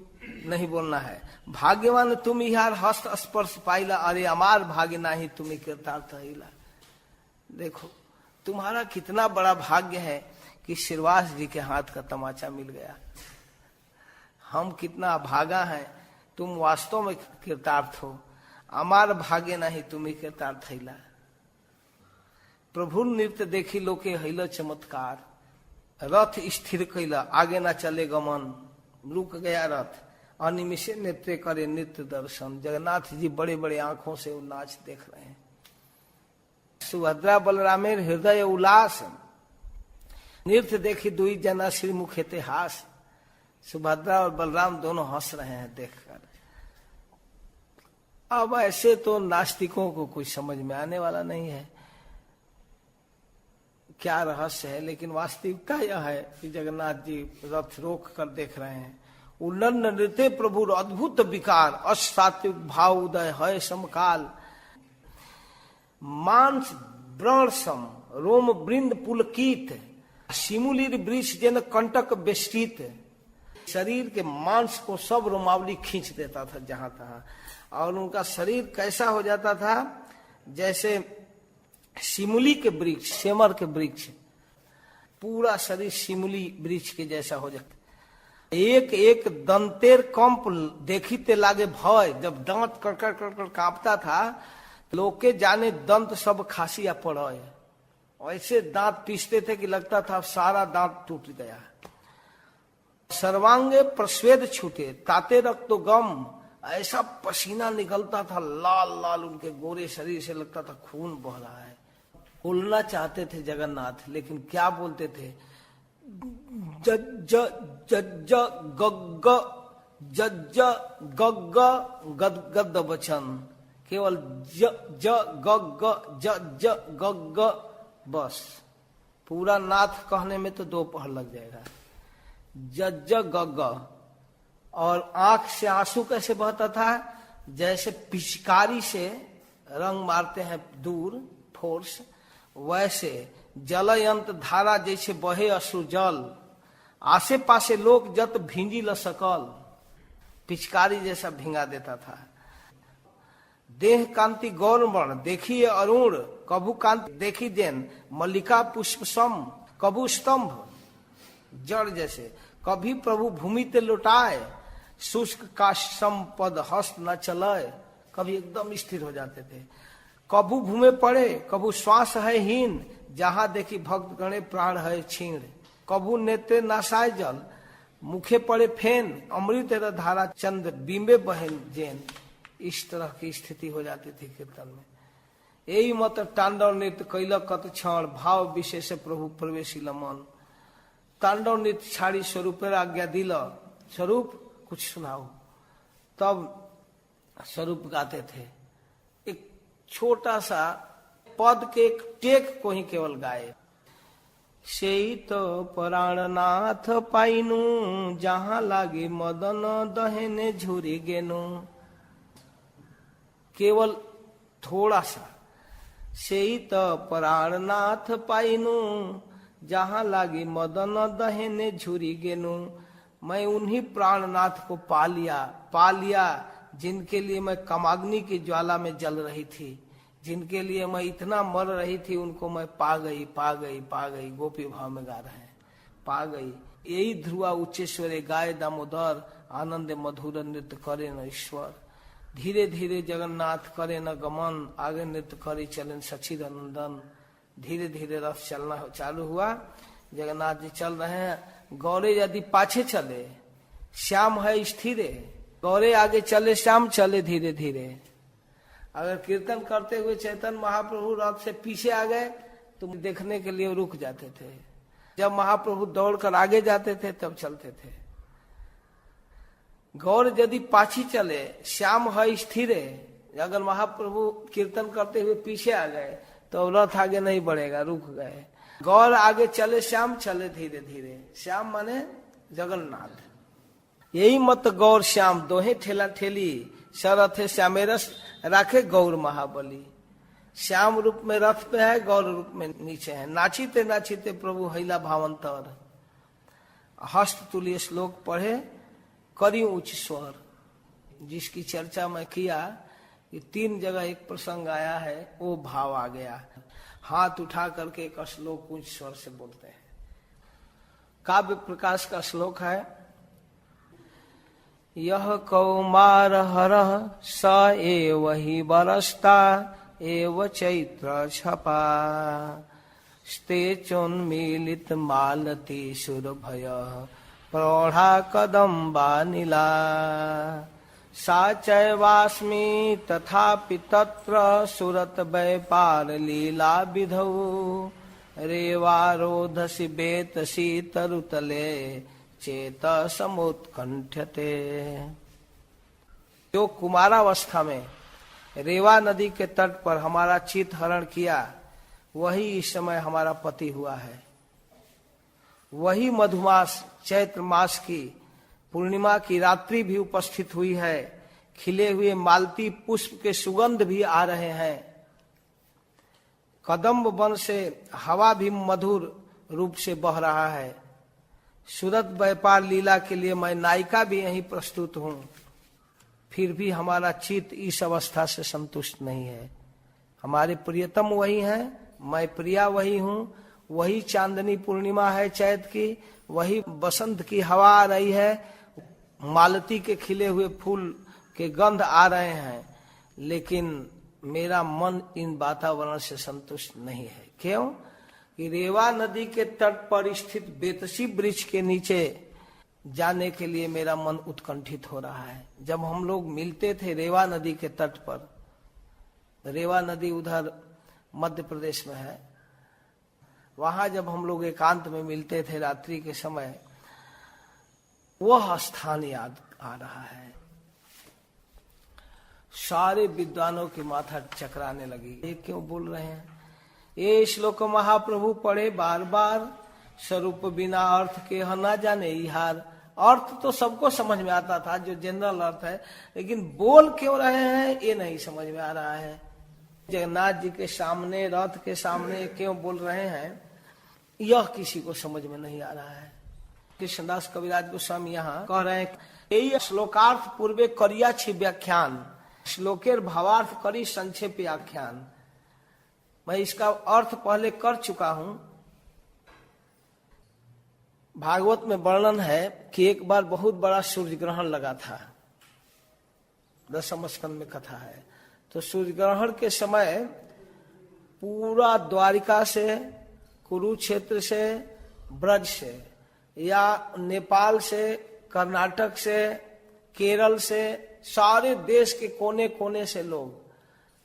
नहीं बोलना है। भाग्यवान तुम यार हस्त स्पर्श पाइला, अरे अमार भाग्य नाही तुम्हें कृतार्थ हिला। देखो तुम्हारा कितना बड़ा भाग्य है कि श्रीवास जी के हाथ का तमाचा मिल गया। हम कितना अभागा हैं, तुम वास्तव में कृतार्थ हो, अमार भाग्य नहीं तुम्हें कृतार्थ हैला। प्रभु नृत्य देखी लोके हैला चमत्कार, रथ स्थिर कैला आगे ना चले गमन, रुक गया रथ अनिमिषे नेत्र करे नित्य दर्शन। जगन्नाथ जी बड़े बड़े आंखों से वो नाच देख रहे हैं। सुभद्रा बलरामेर हृदय उल्लास, नृत्य देखी दुई जना श्रीमुख इतिहास। सुभद्रा और बलराम दोनों हंस रहे हैं देखकर। अब ऐसे तो नास्तिकों को कुछ समझ में आने वाला नहीं है क्या रहस्य है, लेकिन वास्तविकता यह है कि जगन्नाथ जी रथ रोक कर देख रहे हैं। उल्लन्न नृत्य प्रभु अद्भुत विकार, असात्विक भाव उदय है समकाल। मांस व्रण सम रोम वृंद पुलकित, शिमुलिर वृक्ष जन कंटक बेष्टित। शरीर के मांस को सब रोमावली खींच देता था जहां तहां, और उनका शरीर कैसा हो जाता था जैसे शिमुली के वृक्ष, सेमर के वृक्ष, पूरा शरीर शिमुली वृक्ष के जैसा हो जाता। एक एक दंतेर कंप देखीते लागे भय, जब दांत कड़कड़ कड़कड़ कांपता था लोग के जाने दंत सब खासिया पड़े, ऐसे दांत पीसते थे कि लगता था सारा दांत टूट गया। सर्वांगे प्रस्वेद छूटे ताते रक्त गम, ऐसा पसीना निकलता था लाल लाल, उनके गोरे शरीर से लगता था खून बह रहा है। बोलना चाहते थे जगन्नाथ, लेकिन क्या बोलते थे? जज्ज जज्ज गग्ग जज्ज गग्ग गद वचन, केवल ज गग्ग जज्ज गग्ग, बस पूरा नाथ कहने में तो 2 पहर लग जाएगा। जज्ज गग्ग, और आंख से आंसू कैसे बहता था? जैसे पिचकारी से रंग मारते हैं दूर फोर्स, वैसे जलयंत धारा जैसे बहे अश्रु जल, आसे पासे लोग जत भींजी ल सकल, पिचकारी जैसा भिंगा देता था। देह कांति गौरवर्ण देखिए अरुण, कभू कांति देखी देन, मल्लिका पुष्प सम कभू स्तंभ, जड़ जैसे। कभी प्रभु भूमि ते लुटाए, शुष्क का संपद हस्त न चलाए, कभी एकदम स्थिर हो जाते थे। कभू भूमे पड़े कभू श्वास है हीन, जहां देखी भक्त गणे प्राण है छीण। कभू नेत्रे नासाय जल, मुखे पड़े फेन, अमृत धारा चंद्र बिंबे बहन जैन। इस तरह की स्थिति हो जाती थी कीर्तन में। यही मत तांडव नृत्य कैलक कत क्षण, भाव विशेष प्रभु प्रवेशी मन। तांडव नृत्य छाड़ी स्वरूपेर आज्ञा दिल, स्वरूप कुछ सुनाओ। तब स्वरूप गाते थे, एक छोटा सा पद के एक टेक को ही केवल गाए। सेई तो प्राणनाथ पाइनु, जहां लागे मदन दहने झुरी गेनु। केवल थोड़ा सा, सेई तो प्राणनाथ पाइनु, जहां लागे मदन दहने झुरी गेनु। मैं उन्हीं प्राणनाथ को पा लिया जिनके लिए मैं कामाग्नि की ज्वाला में जल रही थी, जिनके लिए मैं इतना मर रही थी, उनको मैं पा गई पा गई पा गई। गोपी भाव में गा रहे हैं, पा गई। यही ध्रुवा उच्चेश्वरे गाय दामोदर, आनंद मधुर नृत्य करे न ईश्वर। धीरे धीरे जगन्नाथ करे न गमन, आगे नृत्य करे चलन सचिर नंदन। धीरे धीरे रथ चलना चालू हुआ, जगन्नाथ जी चल रहे हैं। गौरे यदि पाछे चले श्याम है स्थिरे, गौरे आगे चले श्याम चले धीरे धीरे। अगर कीर्तन करते हुए चैतन्य महाप्रभु रथ से पीछे आ गए तो देखने के लिए रुक जाते थे। जब महाप्रभु दौड़कर आगे जाते थे तब चलते थे। गौर यदि पाछी चले श्याम है स्थिरे, अगर महाप्रभु कीर्तन करते हुए पीछे आ गए तो रथ आगे नहीं बढ़ेगा, रुक गए। गौर आगे चले श्याम चले धीरे धीरे। श्याम माने जगन्नाथ। यही मत गौर श्याम दोहे ठेला ठेली, सरथे श्यामेरस राखे गौर महाबली। श्याम रूप में रथ पे है, गौर रूप में नीचे है। नाचीते नाचीते प्रभु हैला भावंतर। हस्त तुल्य श्लोक पढ़े करी उच्च स्वर, जिसकी चर्चा मैं किया कि 3 जगह एक प्रसंग आया है, वो भाव आ गया। हाथ उठा करके एक श्लोक उच्च स्वर से बोलते हैं। काव्य प्रकाश का श्लोक है, यह कौमार हरः स एव हि बरस्ता एव चैत्र छपा स्ते चोन्मीलित मालती सुरभय प्रौढ़ा कदम्बा नीला सा चैवास्मि तथापि तत्र सुरत व्यापार लीला विधौ रेवारोधसि बेतसी तरुतले चेत समुत्कंठ्यते। जो कुमारावस्था में रेवा नदी के तट पर हमारा चित हरण किया, वही इस समय हमारा पति हुआ है। वही मधुमास चैत्र मास की पूर्णिमा की रात्रि भी उपस्थित हुई है। खिले हुए मालती पुष्प के सुगंध भी आ रहे हैं। कदम्ब वन से हवा भी मधुर रूप से बह रहा है। सूरत व्यापार लीला के लिए मैं नायिका भी यहीं प्रस्तुत हूँ, फिर भी हमारा चित्त इस अवस्था से संतुष्ट नहीं है। हमारे प्रियतम वही हैं, मैं प्रिया वही हूँ। वही चांदनी पूर्णिमा है चैत की, वही बसंत की हवा आ रही है, मालती के खिले हुए फूल के गंध आ रहे हैं, लेकिन मेरा मन इन वातावरण से संतुष्ट नहीं है। क्यों? कि रेवा नदी के तट पर स्थित बेतसी वृक्ष के नीचे जाने के लिए मेरा मन उत्कंठित हो रहा है। जब हम लोग मिलते थे रेवा नदी के तट पर, रेवा नदी उधर मध्य प्रदेश में है, वहां जब हम लोग एकांत में मिलते थे रात्रि के समय, वह स्थान याद आ रहा है। सारे विद्वानों की माथा चकराने लगी। ये क्यों बोल रहे हैं? ये श्लोक महाप्रभु पढ़े बार बार, स्वरूप बिना अर्थ के न जाने इहार। अर्थ तो सबको समझ में आता था, जो जनरल अर्थ है, लेकिन बोल क्यों रहे हैं ये नहीं समझ में आ रहा है। जगन्नाथ जी के सामने, रथ के सामने क्यों बोल रहे हैं, यह किसी को समझ में नहीं आ रहा है। कृष्णदास कविराज गोस्वामी यहाँ कह रहे हैं, यही श्लोकार्थ पूर्वे करिया छी व्याख्यान, श्लोकेर भावार्थ करी संक्षेप आख्यान। मैं इसका अर्थ पहले कर चुका हूं। भागवत में वर्णन है कि एक बार बहुत बड़ा सूर्य ग्रहण लगा था, 10वें स्कंद में कथा है। तो सूर्य ग्रहण के समय पूरा द्वारिका से, कुरुक्षेत्र से, ब्रज से, या नेपाल से, कर्नाटक से, केरल से, सारे देश के कोने कोने से लोग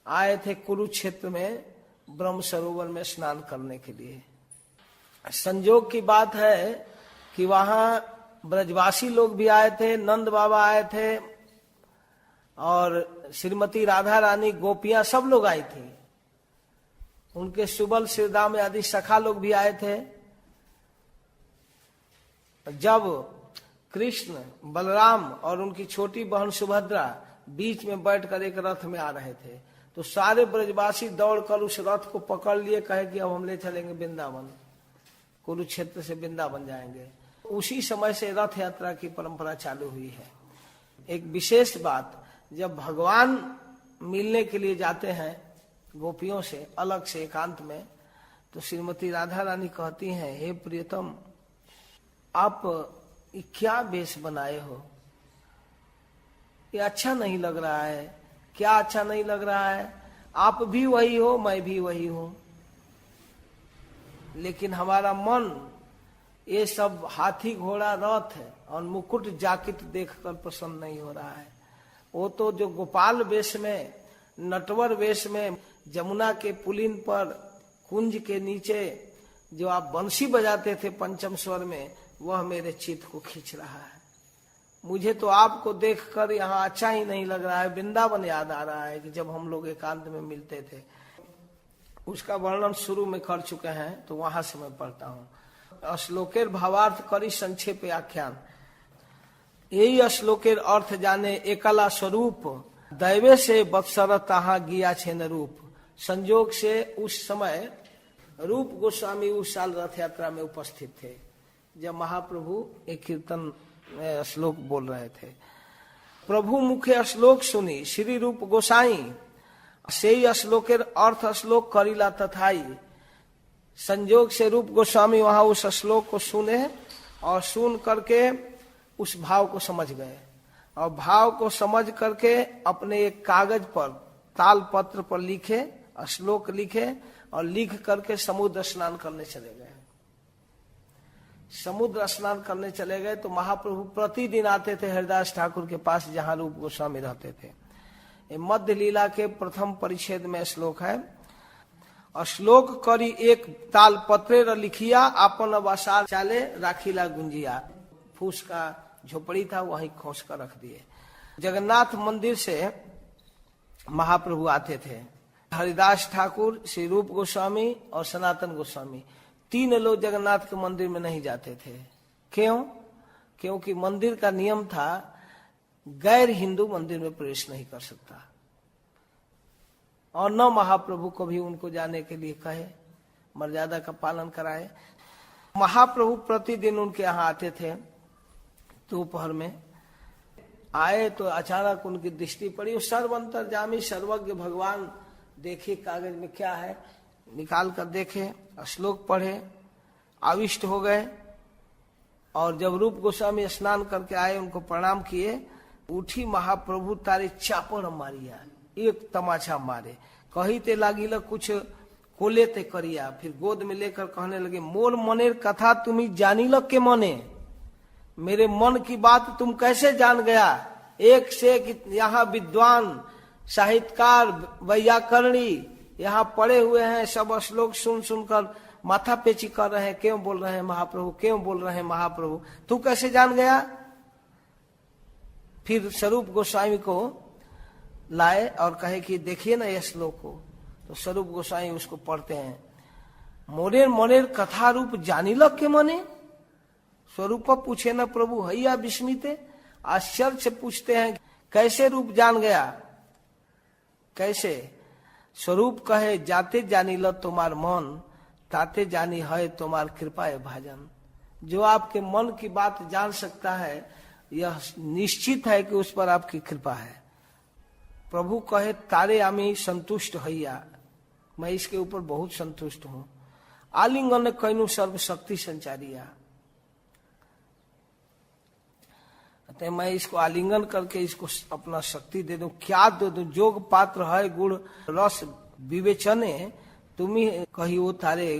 आए थे कुरुक्षेत्र में ब्रह्म सरोवर में स्नान करने के लिए। संयोग की बात है कि वहां ब्रजवासी लोग भी आए थे, नंद बाबा आए थे, और श्रीमती राधा रानी, गोपियां, सब लोग आई थी। उनके सुबल श्रीदाम आदि सखा लोग भी आए थे। जब कृष्ण, बलराम और उनकी छोटी बहन सुभद्रा बीच में बैठकर एक रथ में आ रहे थे, तो सारे ब्रजवासी दौड़कर उस रथ को पकड़ लिए, कहे कि अब हम ले चलेंगे वृंदावन, कुरुक्षेत्र से वृंदावन जाएंगे। उसी समय से रथ यात्रा की परंपरा चालू हुई है। एक विशेष बात, जब भगवान मिलने के लिए जाते हैं गोपियों से अलग से एकांत में, तो श्रीमती राधा रानी कहती हैं, हे प्रियतम, आप क्या वेश बनाए हो, ये अच्छा नहीं लग रहा है। क्या अच्छा नहीं लग रहा है? आप भी वही हो, मैं भी वही हूं, लेकिन हमारा मन ये सब हाथी घोड़ा रथ और मुकुट जाकिट देखकर प्रसन्न नहीं हो रहा है। वो तो जो गोपाल वेश में, नटवर वेश में, जमुना के पुलिन पर, कुंज के नीचे जो आप बंसी बजाते थे पंचम स्वर में, वह मेरे चित्त को खींच रहा है। मुझे तो आपको देखकर यहाँ अच्छा ही नहीं लग रहा है। वृंदावन याद आ रहा है कि जब हम लोग एकांत में मिलते थे। उसका वर्णन शुरू में कर चुके हैं, तो वहां से मैं पढ़ता हूँ। श्लोकेर भावार्थ करी संक्षेप आख्यान। यही श्लोकेर अर्थ जाने एकला स्वरूप, दैवे से बत्सर तहा गिया छेन रूप। संजोग से उस समय रूप गोस्वामी उस साल रथ यात्रा में उपस्थित थे, जब महाप्रभु एक कीर्तन श्लोक बोल रहे थे। प्रभु मुखे श्लोक सुनी श्री रूप गोसाई, से श्लोकेर अर्थ श्लोक करीला तथाई। संजोग से रूप गोस्वामी वहां उस श्लोक को सुने और सुन करके उस भाव को समझ गए और भाव को समझ करके अपने एक कागज पर, ताल पत्र पर लिखे, श्लोक लिखे और लिख करके समुद्र स्नान करने चले गए। समुद्र स्नान करने चले गए तो महाप्रभु प्रतिदिन आते थे हरिदास ठाकुर के पास, जहां रूप गोस्वामी रहते थे। ये मध्य लीला के प्रथम परिच्छेद में श्लोक है। और श्लोक करी एक ताल पत्रे र लिखिया, आपन अवसार चाले राखीला गुंजिया। फूस का झोपड़ी था, वहीं खोस कर रख दिए। जगन्नाथ मंदिर से महाप्रभु आते थे। हरिदास ठाकुर, श्री रूप गोस्वामी और सनातन गोस्वामी, तीन लोग जगन्नाथ के मंदिर में नहीं जाते थे। क्यों? क्योंकि मंदिर का नियम था गैर हिंदू मंदिर में प्रवेश नहीं कर सकता, और न महाप्रभु को भी उनको जाने के लिए कहे, मर्यादा का पालन कराए। महाप्रभु प्रतिदिन उनके यहाँ आते थे। दोपहर में आए तो अचानक उनकी दृष्टि पड़ी। उस सर्वंतर्यामी सर्वज्ञ भगवान देखे कागज में क्या है, निकाल कर देखे, श्लोक पढ़े, आविष्ट हो गए। और जब रूप गोस्वामी स्नान करके आए, उनको प्रणाम किए, उठी महाप्रभु तारे चापड़ मारिया, एक तमाचा मारे। कही ते लागिल कुछ कोले ते करिया। फिर गोद में लेकर कहने लगे, मोर मनेर कथा तुम्ही जानिल के मने, मेरे मन की बात तुम कैसे जान गया। एक से यहाँ विद्वान, साहित्यकार, वैयाकरणी यहाँ पड़े हुए हैं, सब श्लोक सुन सुनकर माथा पेची कर रहे हैं, क्यों बोल रहे हैं महाप्रभु, क्यों बोल रहे हैं महाप्रभु, तू कैसे जान गया। फिर स्वरूप गोस्वामी को लाए और कहे कि देखिए ना यह श्लोक को। तो स्वरूप गोस्वामी उसको पढ़ते हैं। मोरेर मोरेर कथा रूप जानिल के मने। स्वरूप पूछे ना प्रभु, हैया विस्मिते, आश्चर्य से पूछते हैं कैसे रूप जान गया, कैसे। स्वरूप कहे, जाते जानिल तुम्हार मन, ताते जानी है तुम्हार कृपा है भाजन। जो आपके मन की बात जान सकता है, यह निश्चित है कि उस पर आपकी कृपा है। प्रभु कहे, तारे आमी संतुष्ट हैया, मैं इसके ऊपर बहुत संतुष्ट हूं। आलिंगन कैनु सर्व शक्ति संचारिया, तो मैं इसको आलिंगन करके इसको अपना शक्ति दे दूं। क्या दे दूं? जोग पात्र है गुड़ रस विवेचने, तुम्ही कहियो तारे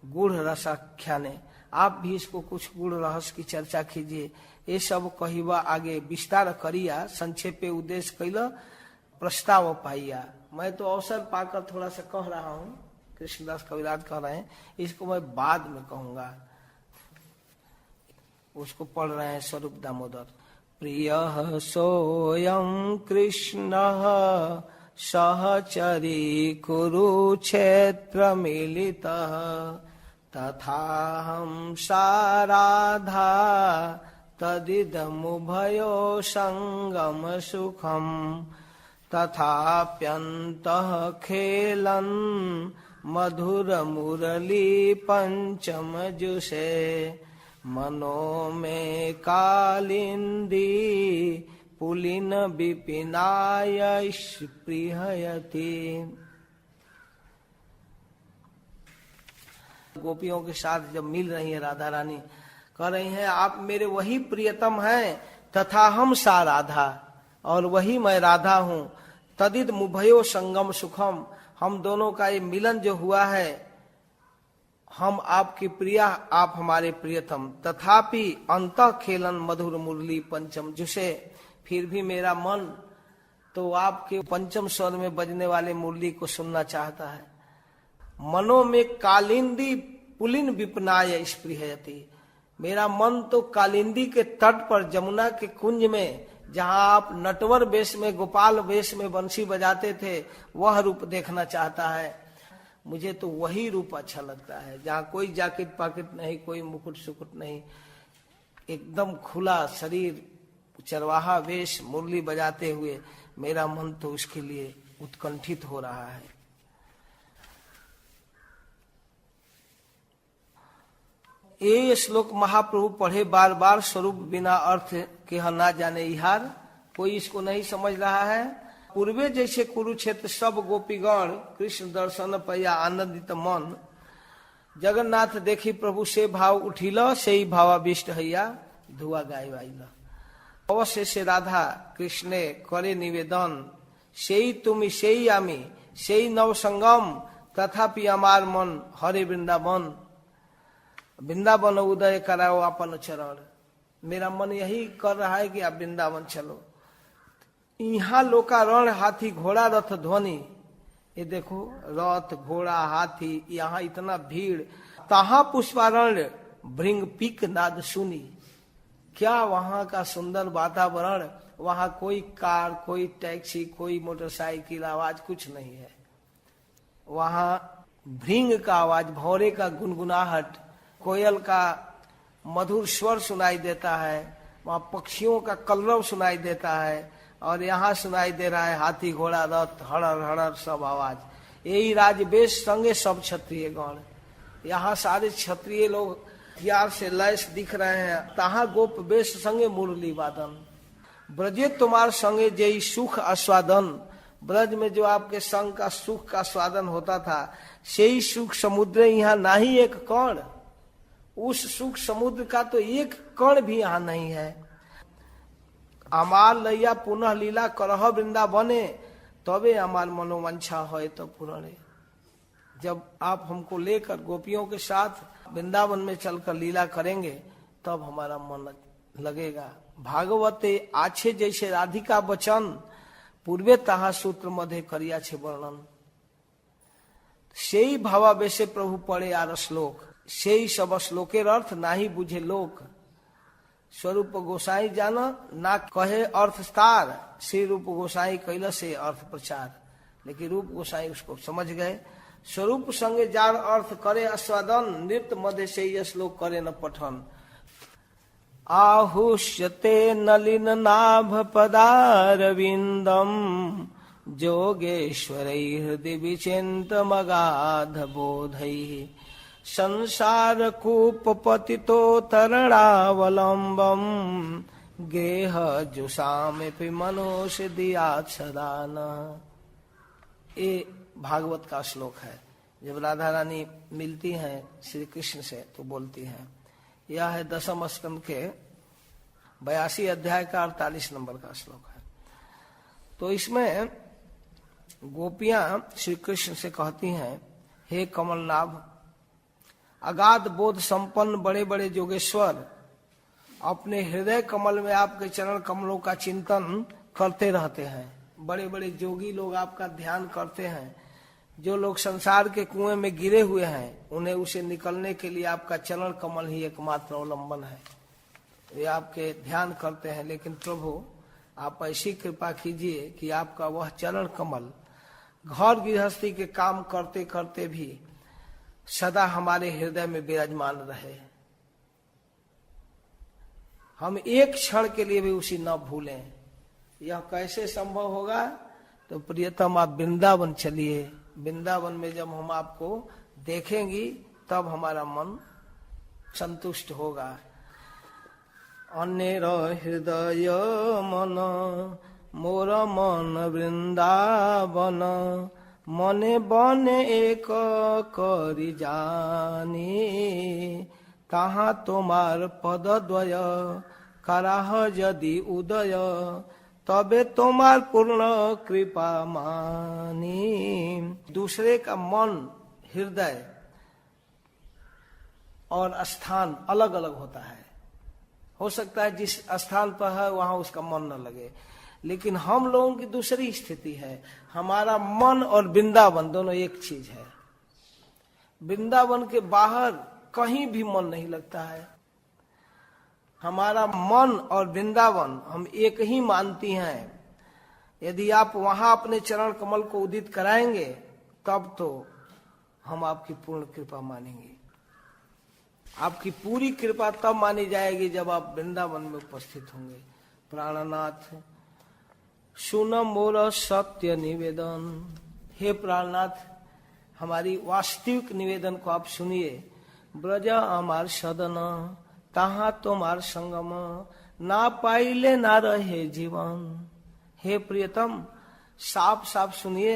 गुड़ रसाख्याने। आप भी इसको कुछ गुड़ रहस्य की चर्चा कीजिए। ये सब कहिवा आगे विस्तार करिया, संक्षेपे उद्देश्य कैला प्रस्ताव पाइया। मैं तो अवसर पाकर थोड़ा सा कह रहा हूँ, कृष्णदास कविराज कह रहे हैं, इसको मैं बाद में कहूंगा। उसको पढ़ रहे हैं स्वरूप दामोदर। प्रियः सोऽयं कृष्णः सहचरी कुरुक्षेत्र मिलितः, तथाहं सा राधा तदिदमुभयो संगम सुखम, तथाप्यन्तः खेलन् मधुर मुरली पंचम जुषे, मनो में कालिंदी पुलिन विपिनाय स्पृहयति। गोपियों के साथ जब मिल रही है राधा रानी, कह रही हैं आप मेरे वही प्रियतम हैं, तथा हम सा राधा, और वही मैं राधा हूँ। तदिद मुभयो संगम सुखम, हम दोनों का ये मिलन जो हुआ है, हम आपकी प्रिया, आप हमारे प्रियतम। तथापि अंतः खेलन मधुर मुरली पंचम जुषे, फिर भी मेरा मन तो आपके पंचम स्वर में बजने वाले मुरली को सुनना चाहता है। मनो में कालिंदी पुलिन विपनाय स्पृहयति, मेरा मन तो कालिंदी के तट पर जमुना के कुंज में, जहां आप नटवर वेश में, गोपाल वेश में बंसी बजाते थे, वह रूप देखना चाहता है। मुझे तो वही रूप अच्छा लगता है, जहाँ कोई जाकेट पाकेट नहीं, कोई मुकुट सुकुट नहीं, एकदम खुला शरीर, चरवाहा वेश, मुरली बजाते हुए मेरा मन तो उसके लिए उत्कंठित हो रहा है। ये श्लोक महाप्रभु पढ़े बार बार, स्वरूप बिना अर्थ के ना जाने इहार, कोई इसको नहीं समझ रहा है। पूर्वे जैसे कुरुक्षेत्र सब गोपीगण कृष्ण दर्शन पया आनंदित मन, जगन्नाथ देखी प्रभु से भाव उठिल, से ही भावाविष्ट हैया धुआ गाय वाइल। অবশেষে রাধা কৃষ্ণে করে নিবেদন, সেই তুমি সেই আমি সেই নবসঙ্গম, तथापि अमार मन हरे वृंदावन। वृंदावन उदय कराओ अपन चरण, मेरा मन यही कर रहा है कि आप वृंदावन चलो। यहाँ लोकारण हाथी घोड़ा रथ ध्वनि, ये देखो रथ घोड़ा हाथी, यहाँ इतना भीड़। तहा पुष्पारण्य भृंग पीक नाद सुनी, क्या वहां का सुंदर वातावरण। वहां कोई कार, कोई टैक्सी, कोई मोटरसाइकिल आवाज कुछ नहीं है। वहां भृंग का आवाज, भौरे का गुनगुनाहट, कोयल का मधुर स्वर सुनाई देता है, वहां पक्षियों का कलरव सुनाई देता है, और यहाँ सुनाई दे रहा है हाथी घोड़ा रथ हड़र हड़र सब आवाज। यही राजवेश संगे सब क्षत्रिय गण, यहाँ सारे क्षत्रिय लोग प्यार से लैस दिख रहे हैं। तहा गोप वेश संगे मुरली वादन, ब्रजे तुम्हार संगे जय सुख आस्वादन। ब्रज में जो आपके संग का सुख का स्वादन होता था, सही सुख समुद्र यहाँ नहीं एक कण। उस सुख समुद्र का तो एक कण भी यहाँ नहीं है। अमार लैया पुनः लीला करह वृंदावने, तबे अमार मनोवांछा है तो पूरणे। जब आप हमको लेकर गोपियों के साथ वृंदावन में चलकर लीला करेंगे, तब हमारा मन लगेगा। भागवते आछे जैसे राधिका वचन, पूर्वे ताहा सूत्र मध्य करिया छे वर्णन। सेई भावावेशे प्रभु पड़े आर श्लोक, सेई सब श्लोकेर अर्थ नाही बुझे लोक। स्वरूप गोसाई जाना ना कहे अर्थस्तार, श्री रूप गोसाई कैला से अर्थ प्रचार। लेकिन रूप गोसाई उसको समझ गए। स्वरूप संगे जार अर्थ करे आस्वादन, नृत्य मध्य से यह श्लोक करे न पठन। आहुष्यते नलिन नाभ पदारविंदम, जोगेश्वरैः हृदि विचिन्तमगाध बोधैः। संसार कूप पतितो तरणावलंबम, गेह जुषामपि मनोष दिया सदा न। ये भागवत का श्लोक है। जब राधा रानी मिलती हैं श्री कृष्ण से तो बोलती हैं। यह है 10वें स्कंद के 82 अध्याय का 48 नंबर का श्लोक है। तो इसमें गोपियां श्री कृष्ण से कहती हैं, हे कमलनाभ, अगाध बोध संपन्न बड़े बड़े जोगेश्वर, अपने हृदय कमल में आपके चरण कमलों का चिंतन करते रहते हैं। बड़े बड़े जोगी लोग आपका ध्यान करते हैं। जो लोग संसार के कुएं में गिरे हुए हैं, उन्हें उसे निकलने के लिए आपका चरण कमल ही एकमात्र अवलंबन है। वे आपके ध्यान करते हैं। लेकिन प्रभु, आप ऐसी कृपा कीजिए कि आपका वह चरण कमल घर गृहस्थी के काम करते करते भी सदा हमारे हृदय में विराजमान रहे। हम एक क्षण के लिए भी उसी न भूलें। यह कैसे संभव होगा? तो प्रियतम, आप वृंदावन चलिए। वृंदावन में जब हम आपको देखेंगी, तब हमारा मन संतुष्ट होगा। अन्य हृदय मन मोर मन वृंदावन, मने बने एक करी जानी। कहाँ तुम्हार पद द्वय कराह यदि उदय, तबे तुम्हार पूर्ण कृपा मानी। दूसरे का मन, हृदय और स्थान अलग अलग होता है। हो सकता है जिस स्थान पर है वहां उसका मन न लगे, लेकिन हम लोगों की दूसरी स्थिति है। हमारा मन और वृंदावन दोनों एक चीज है। वृंदावन के बाहर कहीं भी मन नहीं लगता है। हमारा मन और वृंदावन हम एक ही मानती हैं। यदि आप वहां अपने चरण कमल को उदित कराएंगे, तब तो हम आपकी पूर्ण कृपा मानेंगे। आपकी पूरी कृपा तब मानी जाएगी जब आप वृंदावन में उपस्थित होंगे। प्राणनाथ, सुन मोर सत्य निवेदन। हे प्राणनाथ, हमारी वास्तविक निवेदन को आप सुनिए। ब्रज अमार सदन, तहा तुम्हार संगम, ना पाइले ना रहे जीवन। हे प्रियतम, साफ साफ सुनिए,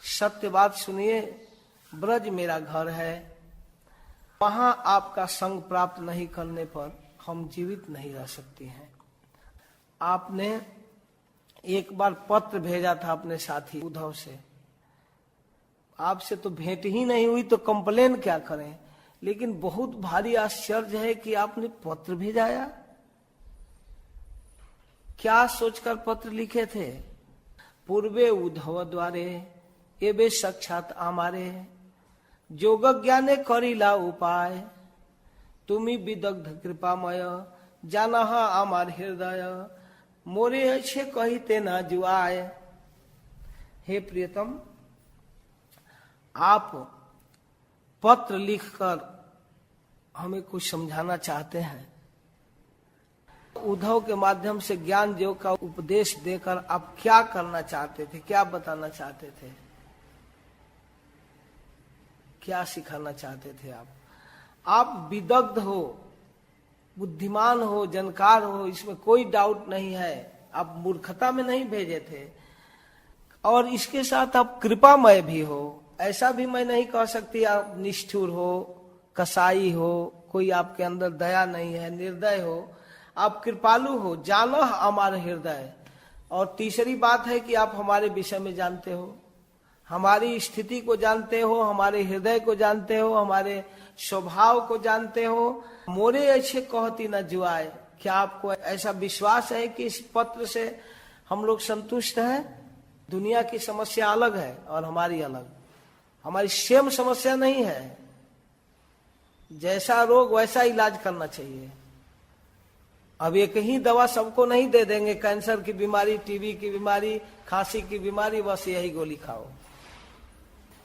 सत्य बात सुनिए। ब्रज मेरा घर है, वहां आपका संग प्राप्त नहीं करने पर हम जीवित नहीं रह सकते हैं। आपने एक बार पत्र भेजा था अपने साथी उद्धव से, आपसे तो भेंट ही नहीं हुई तो कंप्लेन क्या करें, लेकिन बहुत भारी आश्चर्य है कि आपने पत्र भेजाया। क्या सोचकर पत्र लिखे थे? पूर्वे उद्धव द्वारे एबे साक्षात आमारे, जोग ज्ञाने करिला उपाय, तुमी विदग्ध कृपामय, जानहा आमार हृदय, मोरे अच्छे कहते ना जुआए। हे प्रियतम, आप पत्र लिखकर हमें कुछ समझाना चाहते हैं। उद्धव के माध्यम से ज्ञान योग का उपदेश देकर आप क्या करना चाहते थे, क्या बताना चाहते थे, क्या सिखाना चाहते थे? आप विदग्ध हो, बुद्धिमान हो, जानकार हो, इसमें कोई डाउट नहीं है। आप मूर्खता में नहीं भेजे थे, और इसके साथ आप कृपामय भी हो। ऐसा भी मैं नहीं कह सकती आप निष्ठुर हो, कसाई हो, कोई आपके अंदर दया नहीं है, निर्दय हो। आप कृपालु हो, जानो हमारे हृदय। और तीसरी बात है कि आप हमारे विषय में जानते हो, हमारी स्थिति को जानते हो, हमारे हृदय को जानते हो, हमारे स्वभाव को जानते हो। मोरे अच्छे कहती न जुआए। क्या आपको ऐसा विश्वास है कि इस पत्र से हम लोग संतुष्ट हैं? दुनिया की समस्या अलग है और हमारी अलग, हमारी सेम समस्या नहीं है। जैसा रोग वैसा इलाज करना चाहिए। अब एक ही दवा सबको नहीं दे देंगे, कैंसर की बीमारी, टीबी की बीमारी, खांसी की बीमारी, बस यही गोली खाओ।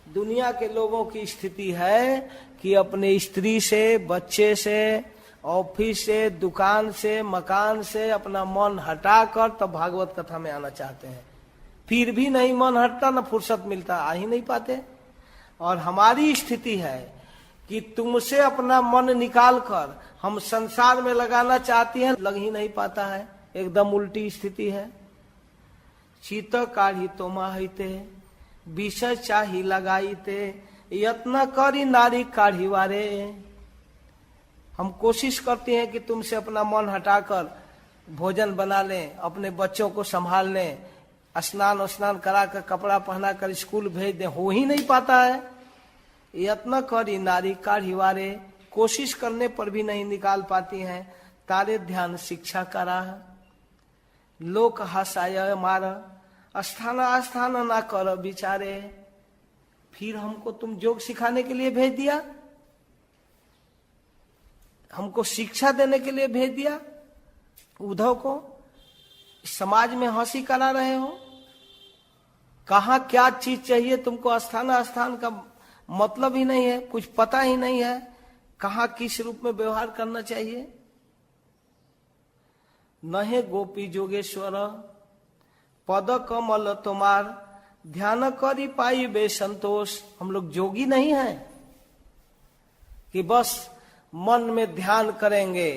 दुनिया के लोगों की स्थिति है कि अपने स्त्री से, बच्चे से, ऑफिस से, दुकान से, मकान से अपना मन हटाकर तब भागवत कथा में आना चाहते हैं। फिर भी नहीं मन हटता, न फुर्सत मिलता, आ ही नहीं पाते। और हमारी स्थिति है कि तुमसे अपना मन निकाल कर हम संसार में लगाना चाहती हैं, लग ही नहीं पाता है। एकदम उल्टी स्थिति है। चित काढ़ी तो माहिते, विषय चाही लगाईते, यत्न करी नारी काढ़ी वारे। हम कोशिश करते हैं कि तुमसे अपना मन हटाकर भोजन बना लें, अपने बच्चों को संभाल लें, स्नान स्नान करा कर कपड़ा पहना कर स्कूल भेज दें, हो ही नहीं पाता है। यत्न करी नारी काढ़ी वारे, कोशिश करने पर भी नहीं निकाल पाती हैं। तारे ध्यान शिक्षा करा, लोक हसाय मारा, अस्थाना आस्थान ना कर बिचारे। फिर हमको तुम योग सिखाने के लिए भेज दिया, हमको शिक्षा देने के लिए भेज दिया। उद्धव को समाज में हंसी करा रहे हो। कहाँ क्या चीज चाहिए तुमको? आस्थान का मतलब ही नहीं है, कुछ पता ही नहीं है कहाँ किस रूप में व्यवहार करना चाहिए। नहे गोपी जोगेश्वर, पद कमल तुम्हार, ध्यान करी पाई बे संतोष। हम लोग जोगी नहीं हैं कि बस मन में ध्यान करेंगे।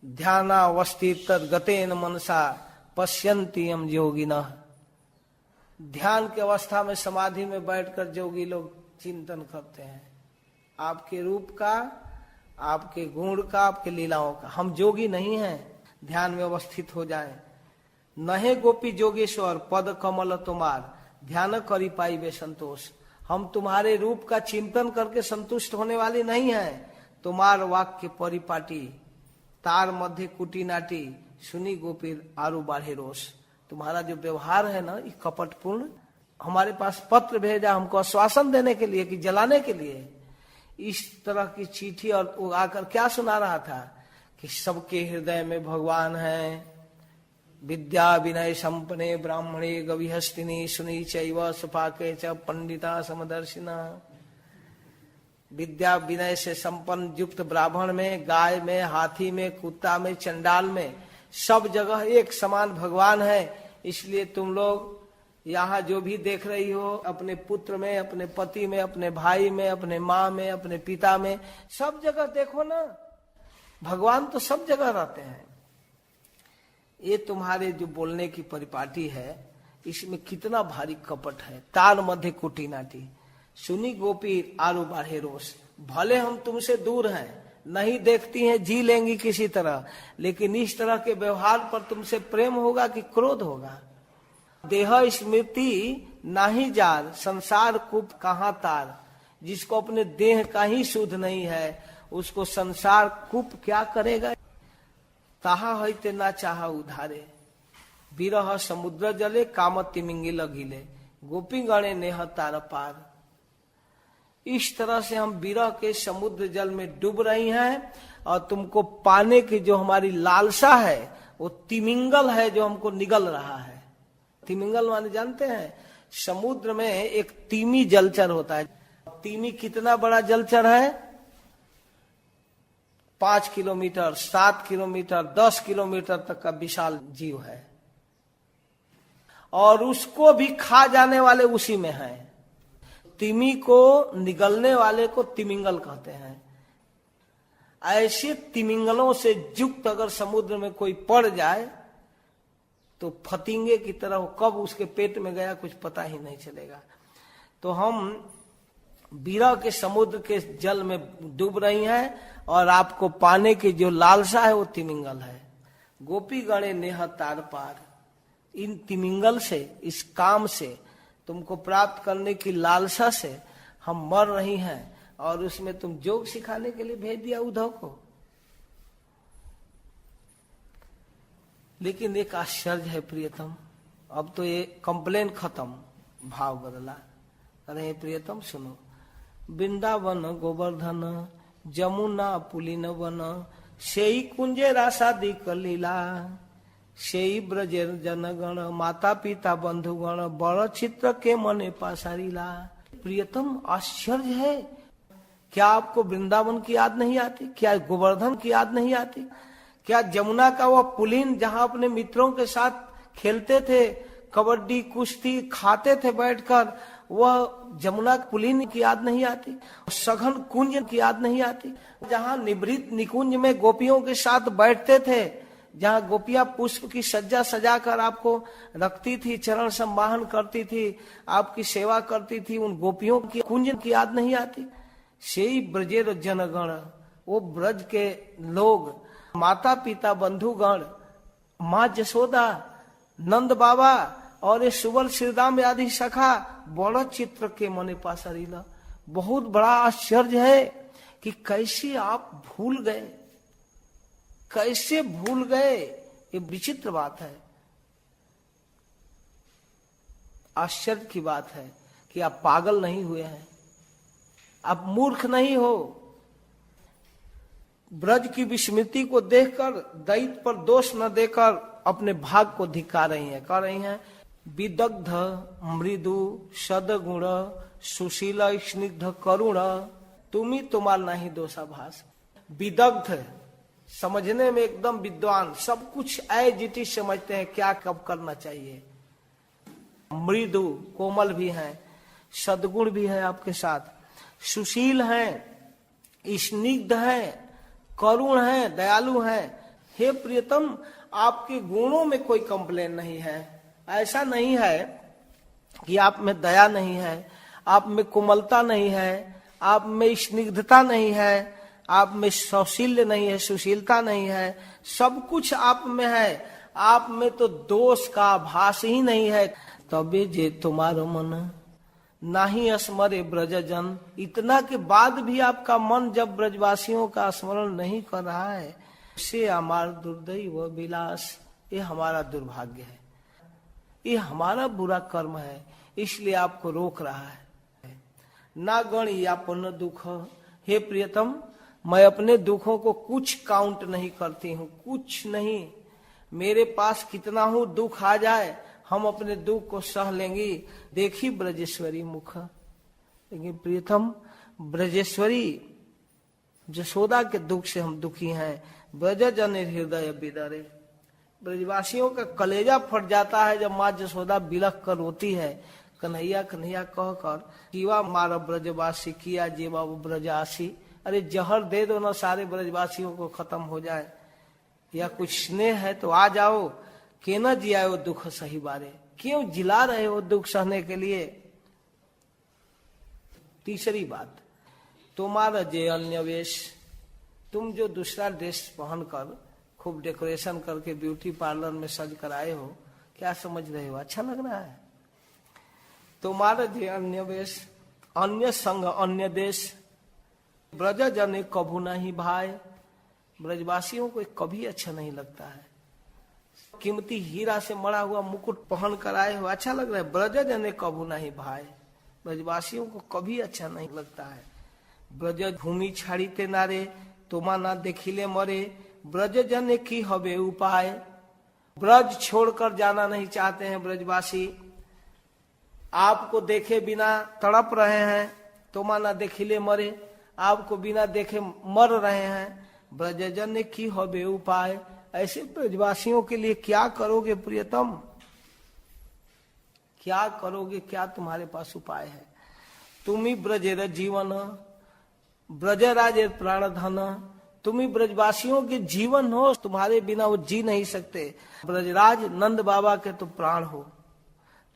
ध्यानावस्थित गतेन मनसा पश्यन्ति हम योगिनः। ध्यान की अवस्था में, समाधि में बैठकर जोगी लोग चिंतन करते हैं आपके रूप का, आपके गुण का, आपके लीलाओं का। हम जोगी नहीं हैं, ध्यान में अवस्थित हो जाएं। नहे गोपी जोगेश्वर, पद कमल तुम्हार, ध्यान करी पाई वे संतोष। हम तुम्हारे रूप का चिंतन करके संतुष्ट होने वाले नहीं हैं। तुम्हार वाक्य परिपाटी, तार मध्य कुटी नाटी, सुनी गोपीर आरु बाढ़े रोष। तुम्हारा जो व्यवहार है ना, ये कपटपूर्ण। हमारे पास पत्र भेजा हमको आश्वासन देने के लिए कि जलाने के लिए, इस तरह की चिट्ठी। और वो आकर क्या सुना रहा था कि सबके हृदय में भगवान है। विद्या विनय संपन्ने ब्राह्मणे गविहस्तिनी, सुनी चैव सुपाके च पंडिता समदर्शिना। विद्या विनय से संपन्न युक्त ब्राह्मण में, गाय में, हाथी में, कुत्ता में, चंडाल में, सब जगह एक समान भगवान है। इसलिए तुम लोग यहाँ जो भी देख रही हो, अपने पुत्र में, अपने पति में, अपने भाई में, अपने माँ में, अपने पिता में, सब जगह देखो ना, भगवान तो सब जगह रहते हैं। ये तुम्हारे जो बोलने की परिपाटी है, इसमें कितना भारी कपट है। तार मध्य कुटी नाटी, सुनी गोपी आरु बाढ़े रोष। भले हम तुमसे दूर हैं, नहीं देखती हैं, जी लेंगी किसी तरह, लेकिन इस तरह के व्यवहार पर तुमसे प्रेम होगा कि क्रोध होगा। देह स्मृति नाही जार, संसार कूप कहाँ तार। जिसको अपने देह का ही शुद्ध नहीं है, उसको संसार कूप क्या करेगा। ताहा हईते ना चाहा उधारे, विरह समुद्र जले, काम तिमिंगिल गिले, गोपी गणे नेह तार पार। इस तरह से हम विरह के समुद्र जल में डूब रही हैं, और तुमको पाने की जो हमारी लालसा है वो तिमिंगल है जो हमको निगल रहा है। तिमिंगल माने जानते हैं, समुद्र में एक तीमी जलचर होता है। तीमी कितना बड़ा जलचर है? 5 किलोमीटर, 7 किलोमीटर, 10 किलोमीटर तक का विशाल जीव है, और उसको भी खा जाने वाले उसी में है। तिमी को निगलने वाले को तिमिंगल कहते हैं। ऐसे तिमिंगलों से युक्त अगर समुद्र में कोई पड़ जाए तो फतिंगे की तरह कब उसके पेट में गया कुछ पता ही नहीं चलेगा। तो हम विरह के समुद्र के जल में डूब रही हैं, और आपको पाने की जो लालसा है वो तिमिंगल है। गोपी गणे नेह तार पार। इन तिमिंगल से, इस काम से, तुमको प्राप्त करने की लालसा से हम मर रही हैं, और उसमें तुम जोग सिखाने के लिए भेज दिया उद्धव को। लेकिन एक आश्चर्य है प्रियतम, अब तो ये कंप्लेन खत्म, भाव बदला। अरे प्रियतम सुनो, वृंदावन गोवर्धन जमुना पुलिन वन, सेई कुंजे रासादी कलीला, सेई ब्रजेर जनगण, माता पिता बंधुगण, बड़ चित्र के मने पासारीला। प्रियतम आश्चर्य है, क्या आपको वृंदावन की याद नहीं आती? क्या गोवर्धन की याद नहीं आती? क्या जमुना का वह पुलिन जहां अपने मित्रों के साथ खेलते थे, कबड्डी कुश्ती खाते थे बैठकर, वह जमुना पुलिन की याद नहीं आती? सघन कुंज की याद नहीं आती? जहां निभृत निकुंज में गोपियों के साथ बैठते थे, जहां गोपियां पुष्प की सज्जा सजाकर आपको रखती थी, चरण संवाहन करती थी, आपकी सेवा करती थी, उन गोपियों की कुंज की याद नहीं आती? सेई ब्रजेर जनगण, वो ब्रज के लोग, माता पिता बंधुगण, माँ जसोदा, नंद बाबा और ये सुबल श्रीराम आदि सखा, बड़ा चित्र के मने पासरीला। बहुत बड़ा आश्चर्य है कि कैसे आप भूल गए, कैसे भूल गए, ये विचित्र बात है। आश्चर्य की बात है कि आप पागल नहीं हुए हैं, आप मूर्ख नहीं हो। ब्रज की विस्मृति को देखकर दैत्य पर दोष न देकर अपने भाग को धिक्कार रही हैं, कह रही हैं विदग्ध मृदु सदगुण सुशील स्निग्ध करुण, तुमी तुम्हार नहीं दोषाभास। विदग्ध समझने में एकदम विद्वान, सब कुछ ऐजिटी समझते हैं क्या कब करना चाहिए। मृदु कोमल भी हैं, सदगुण भी है आपके साथ, सुशील हैं, स्निग्ध हैं, करुण हैं, दयालु हैं। हे प्रियतम, आपके गुणों में कोई कंप्लेन नहीं है। ऐसा नहीं है कि आप में दया नहीं है, आप में कोमलता नहीं है, आप में स्निग्धता नहीं है, आप में सौशील्य नहीं है, सुशीलता नहीं है, सब कुछ आप में है। आप में तो दोष का आभास ही नहीं है। तबे जे तुम्हारो मन नाही स्मरे ब्रजजन, इतना के बाद भी आपका मन जब ब्रजवासियों का स्मरण नहीं कर रहा है, से हमार दुर्दैव विलास, ये हमारा दुर्भाग्य है, ये हमारा बुरा कर्म है, इसलिए आपको रोक रहा है। ना गण यापन दुख, हे प्रियतम, मैं अपने दुखों को कुछ काउंट नहीं करती हूँ, कुछ नहीं। मेरे पास कितना हूँ दुख आ जाए, हम अपने दुख को सह लेंगी। देखी ब्रजेश्वरी मुख, लेकिन प्रियतम ब्रजेश्वरी जसोदा के दुख से हम दुखी हैं। ब्रज जन हृदय बिदरे, ब्रजवासियों का कलेजा फट जाता है जब माँ जसोदा बिलख कर रोती है, कन्हैया कन्हैया कहकर, कीवा मारा ब्रजवासी किया जेवा ब्रजासी। अरे जहर दे दो ना, सारे ब्रजवासियों को खत्म हो जाए, या कुछ स्नेह है तो आ जाओ, के न जियाओ दुख सही बारे, क्यों जिला रहे हो दुख सहने के लिए। तीसरी बात, तुम्हारा जे अन्य वेश, तुम जो दूसरा ड्रेस पहनकर खूब डेकोरेशन करके ब्यूटी पार्लर में सज कर आए हो, क्या समझ रहे हो अच्छा लग रहा है? तुम्हारा जे अन्य वेश, अन्य संग अन्य देश, ब्रज जन कभू नहीं भाई। ब्रजवासियों को कभी अच्छा नहीं लगता है। कीमती हीरा से मड़ा हुआ मुकुट पहन कर आए हो, अच्छा लग रहा है? ब्रज जन कभू नहीं भाई। ब्रजवासियों को कभी अच्छा नहीं लगता है। ब्रज भूमि छाड़ीते नारे, तुमा ना देखिले मरे, ब्रज जन की हबे उपाय। ब्रज छोड़कर जाना नहीं चाहते हैं ब्रजवासी। आपको देखे बिना तड़प रहे हैं, तुमा ना देखिले मरे, आपको बिना देखे मर रहे हैं। ब्रजजन ने की हबे उपाय। ऐसे ब्रजवासियों के लिए क्या करोगे प्रियतम? क्या करोगे? क्या तुम्हारे पास उपाय है? तुम्ही ब्रजेर जीवन, ब्रजराजेर प्राण धन। तुम्ही ब्रजवासियों के जीवन हो, तुम्हारे बिना वो जी नहीं सकते। ब्रजराज नंद बाबा के तो प्राण हो।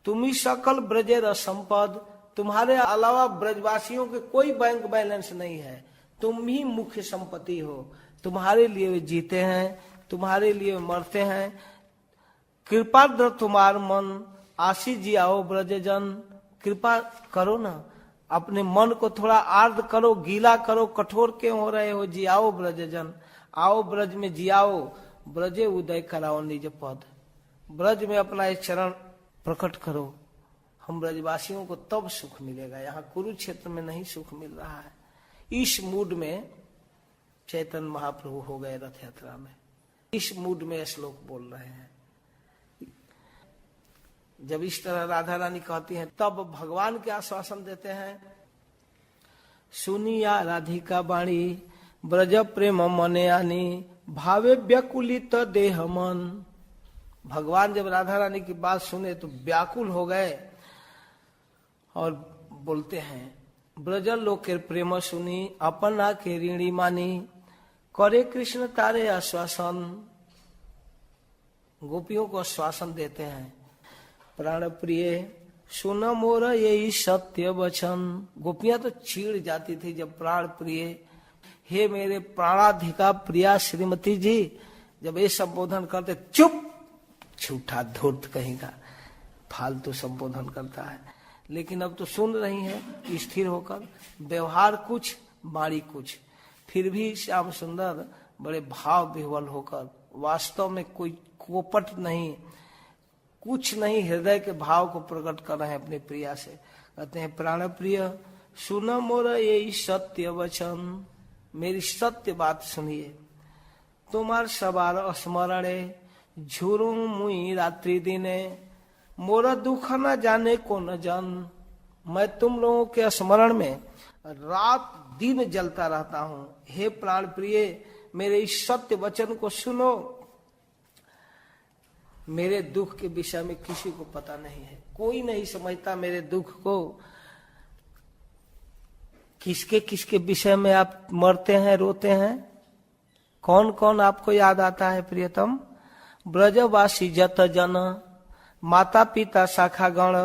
तुम्ही सकल ब्रजेर संपद, तुम्हारे अलावा ब्रजवासियों के कोई बैंक बैलेंस नहीं है। तुम ही मुख्य संपत्ति हो। तुम्हारे लिए वे जीते हैं, तुम्हारे लिए वे मरते हैं। कृपा द्र तुम्हार मन, आशीष जी आओ ब्रजजन। कृपा करो ना, अपने मन को थोड़ा आर्द्र करो, गीला करो, कठोर क्यों हो रहे हो? जियाओ ब्रजजन, आओ ब्रज में जियाओ। ब्रजे उदय कराओ निज पद, ब्रज में अपना एक चरण प्रकट करो। हम ब्रजवासियों को तब सुख मिलेगा, यहाँ कुरुक्षेत्र में नहीं सुख मिल रहा है। इस मूड में चैतन्य महाप्रभु हो गए रथ यात्रा में। इस मूड में श्लोक बोल रहे हैं। जब इस तरह राधा रानी कहती हैं, तब भगवान के आश्वासन देते हैं। सुनिया राधिका बाणी, ब्रज प्रेम मने आनी, भावे व्याकुलित देह मन। भगवान जब राधा रानी की बात सुने तो व्याकुल हो गए और बोलते हैं, ब्रज लोके प्रेम सुनी, अपना के ऋणी मानी, करे कृष्ण तारे आश्वासन। गोपियों को आश्वासन देते हैं, प्राण प्रिय सुन मोर यही सत्य वचन। गोपियां तो चिढ़ जाती थी जब प्राण प्रिय, हे मेरे प्राणाधिका प्रिया श्रीमती जी, जब ये संबोधन करते, चुप झूठा धूर्त कहीं का, फालतू संबोधन करता है। लेकिन अब तो सुन रही हैं स्थिर होकर, व्यवहार कुछ बाणी कुछ, फिर भी श्याम सुंदर बड़े भाव विह्वल होकर, वास्तव में कोई कोपट नहीं, कुछ नहीं, हृदय के भाव को प्रकट कर रहे हैं अपनी प्रिया से। कहते हैं, प्राण प्रिय सुन मोर ये सत्य वचन, मेरी सत्य बात सुनिए। तुम्हार सवार स्मरणे, झुरू मुई रात्रि दिने, मोरा दुख न जाने को न जन। मैं तुम लोगों के स्मरण में रात दिन जलता रहता हूं। हे प्राण प्रिय, मेरे इस सत्य वचन को सुनो। मेरे दुख के विषय में किसी को पता नहीं है, कोई नहीं समझता मेरे दुख को। किसके किसके विषय में आप मरते हैं, रोते हैं? कौन कौन आपको याद आता है प्रियतम? ब्रजवासी जत जन, माता पिता शाखा गण,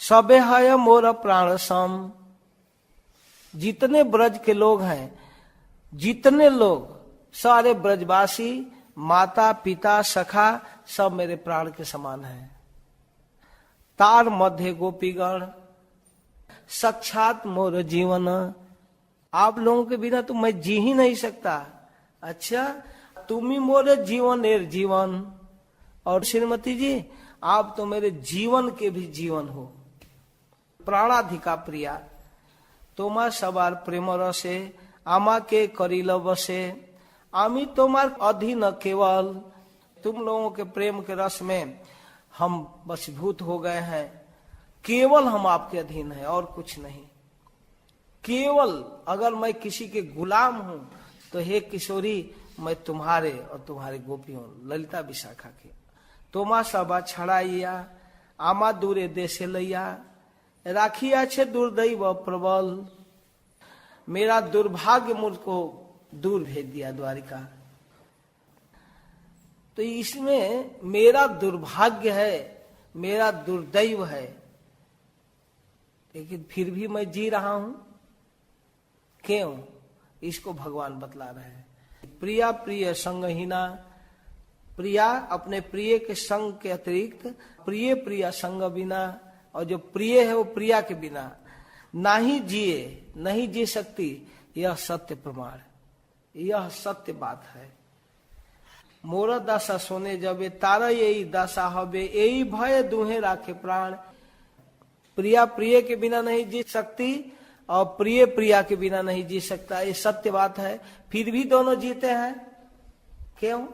सबे है मोर प्राण सम। जितने ब्रज के लोग हैं, जितने लोग, सारे ब्रजवासी, माता पिता सखा, सब मेरे प्राण के समान हैं। तार मध्य गोपीगण, साक्षात मोर जीवन। आप लोगों के बिना तो मैं जी ही नहीं सकता। अच्छा, तुम ही मोरे जीवन एर जीवन। और श्रीमती जी, आप तो मेरे जीवन के भी जीवन हो। प्राणाधिका प्रिया, तुम्हार सवार प्रेम रसे, आमा के करिल बसे, आमी तुम्हार अधीन केवल। तुम लोगों के प्रेम के रस में हम वशीभूत हो गए हैं, केवल हम आपके अधीन हैं और कुछ नहीं। केवल अगर मैं किसी के गुलाम हूं तो हे किशोरी, मैं तुम्हारे और तुम्हारे गोपियों ललिता विशाखा के। तोमा सबा छड़ाइया, आमा दूरे देशे लैया, राखिया छे दुर्दैव प्रबल। मेरा दुर्भाग्य मुझको दूर भेज दिया द्वारिका। तो इसमें मेरा दुर्भाग्य है, मेरा दुर्दैव है, लेकिन फिर भी मैं जी रहा हूं। क्यों? इसको भगवान बतला रहे हैं। प्रिया प्रिय संगहीना, प्रिया अपने प्रिय के संग के अतिरिक्त प्रिय प्रिया संग बिना, और जो प्रिय है वो प्रिया के बिना नहीं जिए, नहीं जी सकती। यह सत्य प्रमाण, यह सत्य बात है। मोर दशा सोने जबे तारा यही दशा हबे, यही भय दुहे राखे प्राण। प्रिया प्रिय के बिना नहीं जी सकती और प्रिय प्रिया के बिना नहीं जी सकता, ये सत्य बात है। फिर भी दोनों जीते हैं, क्यों?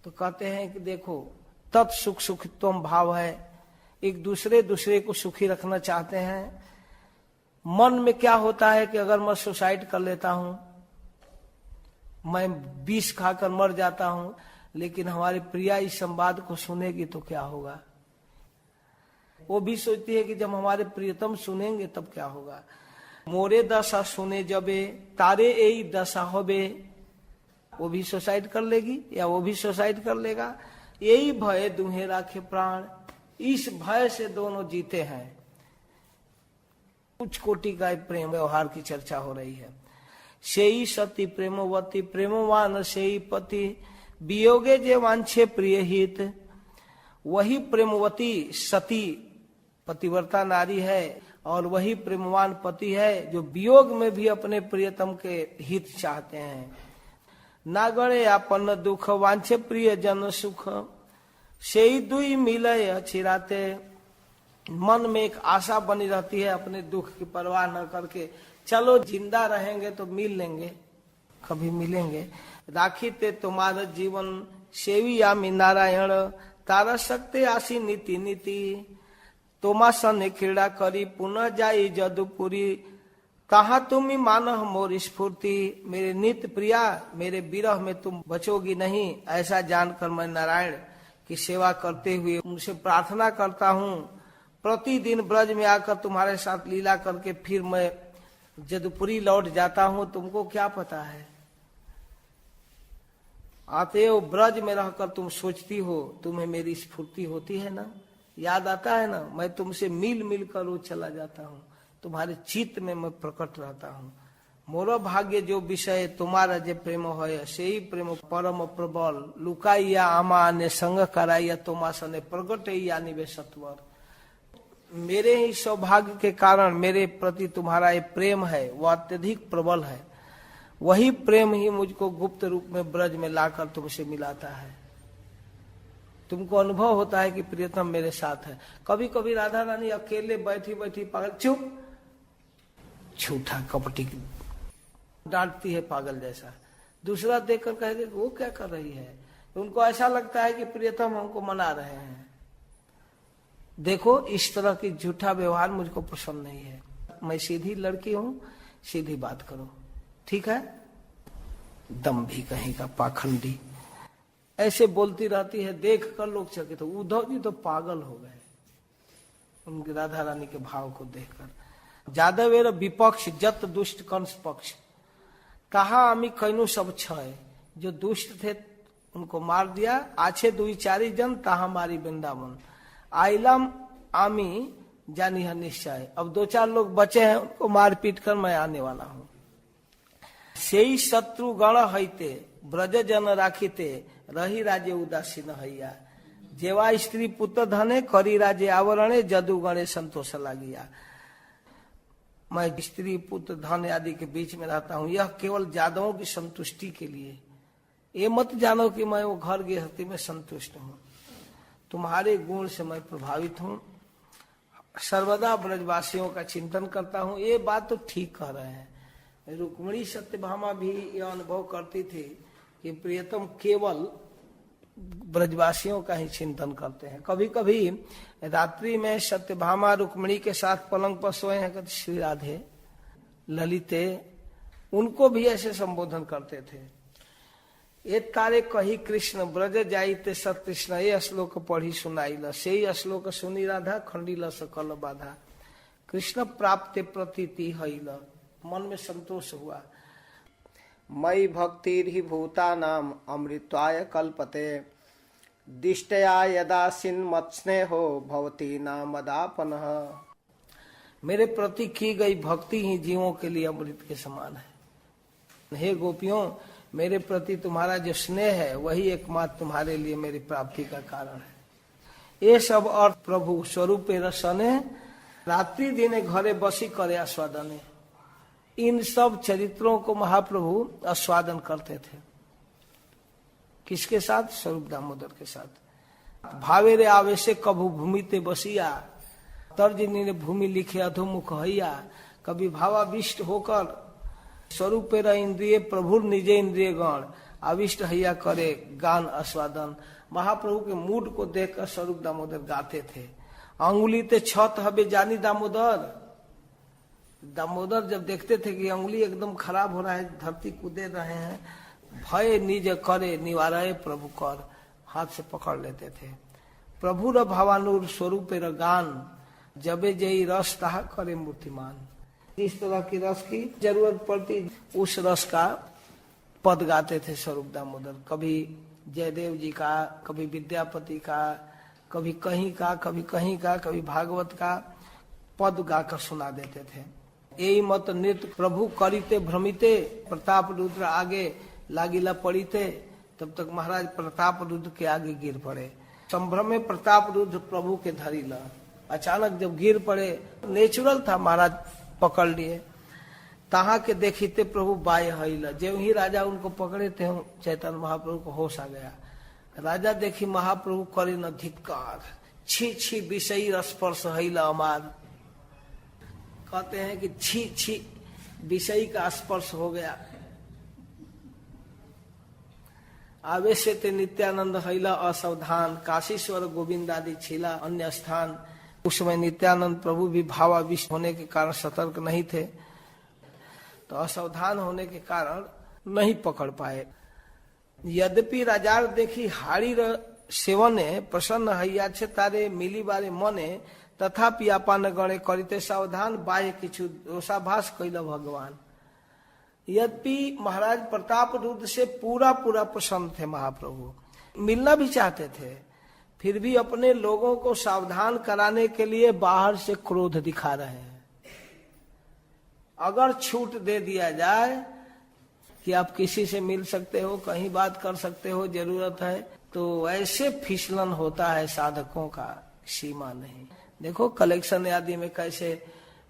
तो कहते हैं कि देखो तत् सुख सुखित्वम भाव है, एक दूसरे को सुखी रखना चाहते हैं। मन में क्या होता है कि अगर मैं सुसाइड कर लेता हूं, मैं विष खाकर मर जाता हूं, लेकिन हमारी प्रिया इस संवाद को सुनेगी तो क्या होगा? वो भी सोचती है कि जब हमारे प्रियतम सुनेंगे तब क्या होगा। मोरे दशा सुने जबे तारे यही दशा होबे, वो भी सुसाइड कर लेगी या वो भी सुसाइड कर लेगा। यही भय दुहे राखे प्राण, इस भय से दोनों जीते हैं। कुछ कोटि का प्रेम व्यवहार की चर्चा हो रही है। सेई सती प्रेमवती प्रेमवान सेई पति, वियोगे जे वांछे प्रिय हित। वही प्रेमवती सती पतिव्रता नारी है और वही प्रेमवान पति है जो वियोग में भी अपने प्रियतम के हित चाहते हैं। नागणे आपन दुख वांछे प्रिय जन सुख, सेई दुई मिलय अचिराते। मन में एक आशा बनी रहती है, अपने दुख की परवाह न करके, चलो जिंदा रहेंगे तो मिल लेंगे, कभी मिलेंगे। राखी ते तुम्हारा जीवन सेवी यामी नारायण, तारा सकते आसी नीति नीति। तोमा सन क्रीड़ा करी पुनः जाई जदुपुरी, कहा तुम मानह मोर स्फूर्ति। मेरे नित्य प्रिया, मेरे विरह में तुम बचोगी नहीं, ऐसा जानकर मैं नारायण की सेवा करते हुए उनसे प्रार्थना करता हूँ। प्रतिदिन ब्रज में आकर तुम्हारे साथ लीला करके फिर मैं जदुपुरी लौट जाता हूँ, तुमको क्या पता है। आते हो ब्रज में रहकर तुम सोचती हो, तुम्हें मेरी स्फूर्ति होती है ना, याद आता है ना। मैं तुमसे मिल मिल कर वो चला जाता हूँ, तुम्हारे चित्त में मैं प्रकट रहता हूँ। मोरो भाग्य जो विषय तुम्हारा जे प्रेम है, से ही प्रेम परम प्रबल। लुकाइया आमा ने संग कराइया तोमास ने प्रकट यानी वे सत्वर। मेरे ही सौभाग्य के कारण मेरे प्रति तुम्हारा ये प्रेम है, वो अत्यधिक प्रबल है। वही प्रेम ही मुझको गुप्त रूप में ब्रज में लाकर तुमसे मिलाता है। तुमको अनुभव होता है कि प्रियतम मेरे साथ है। कभी कभी राधा रानी अकेले बैठी बैठी पागल, चुप, झूठा कपटी डांटती है पागल जैसा। दूसरा देखकर कहेगा वो क्या कर रही है। उनको ऐसा लगता है कि प्रियतम हमको मना रहे हैं। देखो इस तरह की झूठा व्यवहार मुझको पसंद नहीं है। मैं सीधी लड़की हूं, सीधी बात करो, ठीक है। दम भी कहीं का पाखंडी ऐसे बोलती रहती है, देख कर लोग चकित तो उद्धव जी तो पागल हो गए उनकी राधा रानी के भाव को देखकर। जादवेर विपक्ष जत दुष्ट कंस पक्ष, कहा आमी कैनु सब छय। जो दुष्ट थे उनको मार दिया, आछे दुई चारी जन तहा मारी वृंदावन। आइलम आमी जानी है निश्चय, अब दो चार लोग बचे हैं, उनको मार पीट कर मैं आने वाला हूं। सेई शत्रु गण हईते ब्रज जन राखीते, रही राजे उदासीन हैया। जेवा स्त्री पुत्र धने करी राजे आवरणे, जदु गणे संतोष लागिया। मैं स्त्री पुत्र धन आदि के बीच में रहता हूँ, यह केवल जादवों की संतुष्टि के लिए। ये मत जानो कि मैं वो घर गृहस्थी में संतुष्ट हूँ। तुम्हारे गुण से मैं प्रभावित हूँ, सर्वदा ब्रजवासियों का चिंतन करता हूँ। ये बात तो ठीक कह रहे हैं। रुक्मिणी सत्यभामा भी यह अनुभव करती थी कि प्रियतम केवल ब्रजवासियों का ही चिंतन करते हैं। कभी कभी रात्रि में सत्यभामा रुक्मिणी के साथ पलंग पर सोए हैं, कहते श्री राधे ललिते, उनको भी ऐसे संबोधन करते थे। एक तारे कही कृष्ण ब्रज जाइते सत्कृष्ण, ये श्लोक पढ़ी सुनाइल, से ही श्लोक सुनी राधा खंडिल सकल बाधा। कृष्ण प्राप्त प्रतीति हईल, मन में संतोष हुआ। मई भक्ति भूतानाम अमृताय कल्पते, दिष्टया यदा सिन्मत्स्नेहो भवती नामदापनः। मेरे प्रति की गई भक्ति ही जीवों के लिए अमृत के समान है। हे गोपियों, मेरे प्रति तुम्हारा जो स्नेह है वही एकमात्र तुम्हारे लिए मेरी प्राप्ति का कारण है। ये सब अर्थ प्रभु स्वरूप रसने रात्रि दिने घरे बसी करे आस्वादने, इन सब चरित्रों को महाप्रभु आस्वादन करते थे। किसके साथ? स्वरूप दामोदर के साथ। भावे रे आवेशे कभू भूमि ते बसिया, तर्जनी ने भूमि लिखे अधोमुख हैया। कभी भावाविष्ट होकर स्वरूप इंद्रिय प्रभु निजे इंद्रिय गण अविष्ट हैया करे गान आस्वादन। महाप्रभु के मूड को देखकर स्वरूप दामोदर गाते थे। अंगुली ते छत हबे जानी दामोदर। दामोदर जब देखते थे कि अंगुली एकदम खराब हो रहा है, धरती कूदे रहे हैं, भय निज करे निवारय प्रभु कर, हाथ से पकड़ लेते थे। प्रभु र भावानुर स्वरूप र गान, जबे जई रस ताहा करे मूर्तिमान। इस तरह की रस की जरूरत पड़ती उस रस का पद गाते थे स्वरूप दामोदर। कभी जयदेव जी का, कभी विद्यापति का, कभी कहीं का, कभी कहीं का, कभी भागवत का पद गाकर सुना देते थे। यही मत नृत्य प्रभु करीते भ्रमिते, प्रताप रुद्र आगे लागिला पड़ीते। तब तक महाराज प्रताप रुद्र के आगे गिर पड़े। संभ्रम में प्रताप रुद्र प्रभु के धरिला। अचानक जब गिर पड़े, नेचुरल था, महाराज पकड़ लिए। तहा के देखते प्रभु बाय हईला। जब ही राजा उनको पकड़े थे, चैतन्य महाप्रभु को होश आ गया। राजा देखी महाप्रभु करे न धिक्कार, छी छी विषयी स्पर्श हईला अमार। कहते हैं कि छी छी विषयी का स्पर्श हो गया। आवेश ते नित्यानंद हईला असावधान, काशीश्वर गोविंद आदि छिला अन्य स्थान। उस समय नित्यानंद प्रभु भी भावाविष्ट होने के कारण सतर्क नहीं थे, तो असावधान होने के कारण नहीं पकड़ पाए। यद्यपि राजार देखी हाड़ी सेवने प्रसन्न हैया छे तारे मिली बारे मने, तथापि आपन गणे करिते सावधान, बाह्य किछु दोषाभास कैला भगवान। यद्यपि महाराज प्रताप रुद्र से पूरा प्रसन्न थे महाप्रभु, मिलना भी चाहते थे, फिर भी अपने लोगों को सावधान कराने के लिए बाहर से क्रोध दिखा रहे हैं। अगर छूट दे दिया जाए कि आप किसी से मिल सकते हो, कहीं बात कर सकते हो, जरूरत है, तो ऐसे फिसलन होता है साधकों का, सीमा नहीं। देखो कलेक्शन आदि में कैसे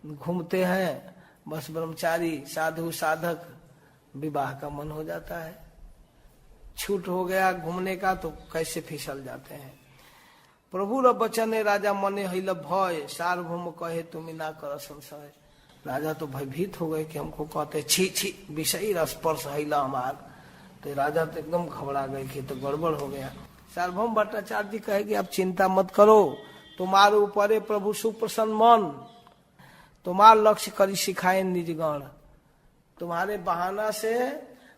घूमते हैं, बस ब्रह्मचारी साधु साधक, विवाह का मन हो जाता है, छूट हो गया घूमने का तो कैसे फिसल जाते हैं। प्रभु र बचने राजा मने हईल भय, सार्वभौम कहे तुम्हें ना कर संशय। राजा तो भयभीत हो गए कि हमको कहते छी छी विषयी स्पर्श हईला हमार। तो राजा तो एकदम घबरा गए कि तो गड़बड़ हो गया। सार्वभौम भट्टाचार्य जी कहे कि आप चिंता मत करो, तुम्हारे ऊपर प्रभु सुप्रसन्न मन, तुम्हार लक्ष्य करी सिखाए निजगण। तुम्हारे बहाना से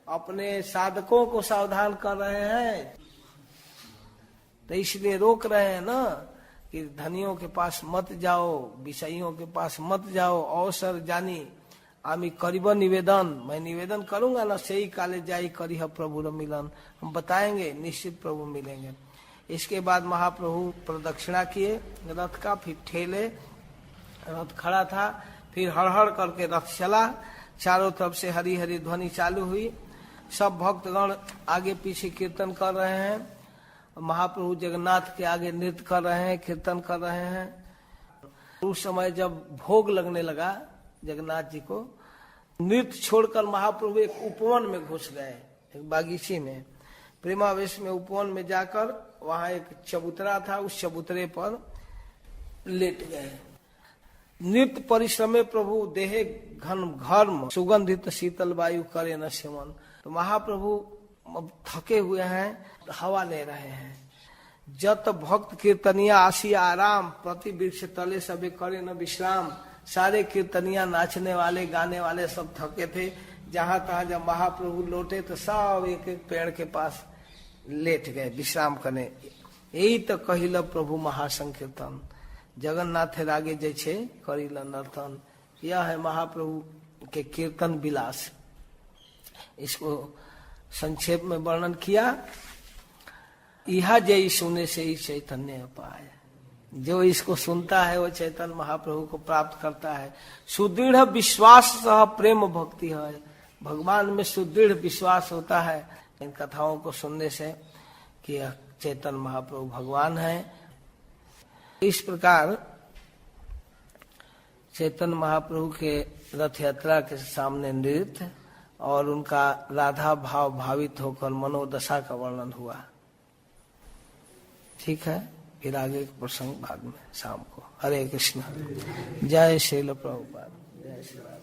अपने साधकों को सावधान कर रहे हैं, तो इसलिए रोक रहे हैं ना कि धनियों के पास मत जाओ, विषयों के पास मत जाओ। अवसर जानी आमी करीब निवेदन, मैं निवेदन करूंगा ना, सही काले जाई करी है प्रभु र मिलन। हम बताएंगे, निश्चित प्रभु मिलेंगे। इसके बाद महाप्रभु प्रदक्षिणा किए रथ का, फिर ठेले, रथ खड़ा था, फिर हड़हड़ करके रथ चला। चारों तरफ से हरी हरी ध्वनि चालू हुई। सब भक्तगण आगे पीछे कीर्तन कर रहे हैं। महाप्रभु जगन्नाथ के आगे नृत्य कर रहे हैं, कीर्तन कर रहे हैं। उस समय जब भोग लगने लगा जगन्नाथ जी को, नृत्य छोड़कर महाप्रभु एक उपवन में घुस गए, एक बागीची में। प्रेमावेश में उपवन में जाकर वहां एक चबूतरा था, उस चबूतरे पर लेट गए। नृत्य परिश्रम में प्रभु देहे घन घर्म, सुगंधित शीतल वायु करे न सेवन। तो महाप्रभु अब थके हुए हैं, हवा ले रहे हैं। जत भक्त कीर्तनिया आसिया आराम, प्रति वृक्ष तले सबे करे न विश्राम। सारे कीर्तनिया, नाचने वाले, गाने वाले सब थके थे। जहां तहां जब महाप्रभु लौटे तो सब एक एक पेड़ के पास लेट गए विश्राम करने। यही तो कहिल प्रभु महासंकीर्तन, जगन्नाथ रागे जैसे करिल नर्तन। यह है महाप्रभु के कीर्तन विलास। इसको संक्षेप में वर्णन किया। यह जय सुने से ही चैतन्य पाए, जो इसको सुनता है वो चैतन्य महाप्रभु को प्राप्त करता है। सुदृढ़ विश्वास सह प्रेम भक्ति है। भगवान में सुदृढ़ विश्वास होता है इन कथाओं को सुनने से कि चैतन्य महाप्रभु भगवान है। इस प्रकार चैतन्य महाप्रभु के रथ यात्रा के सामने नृत्य और उनका राधा भाव भावित होकर मनोदशा का वर्णन हुआ। ठीक है, फिर आगे प्रसंग बाद में शाम को। हरे कृष्ण। जय श्रील प्रभुपाद। जय श्री राम।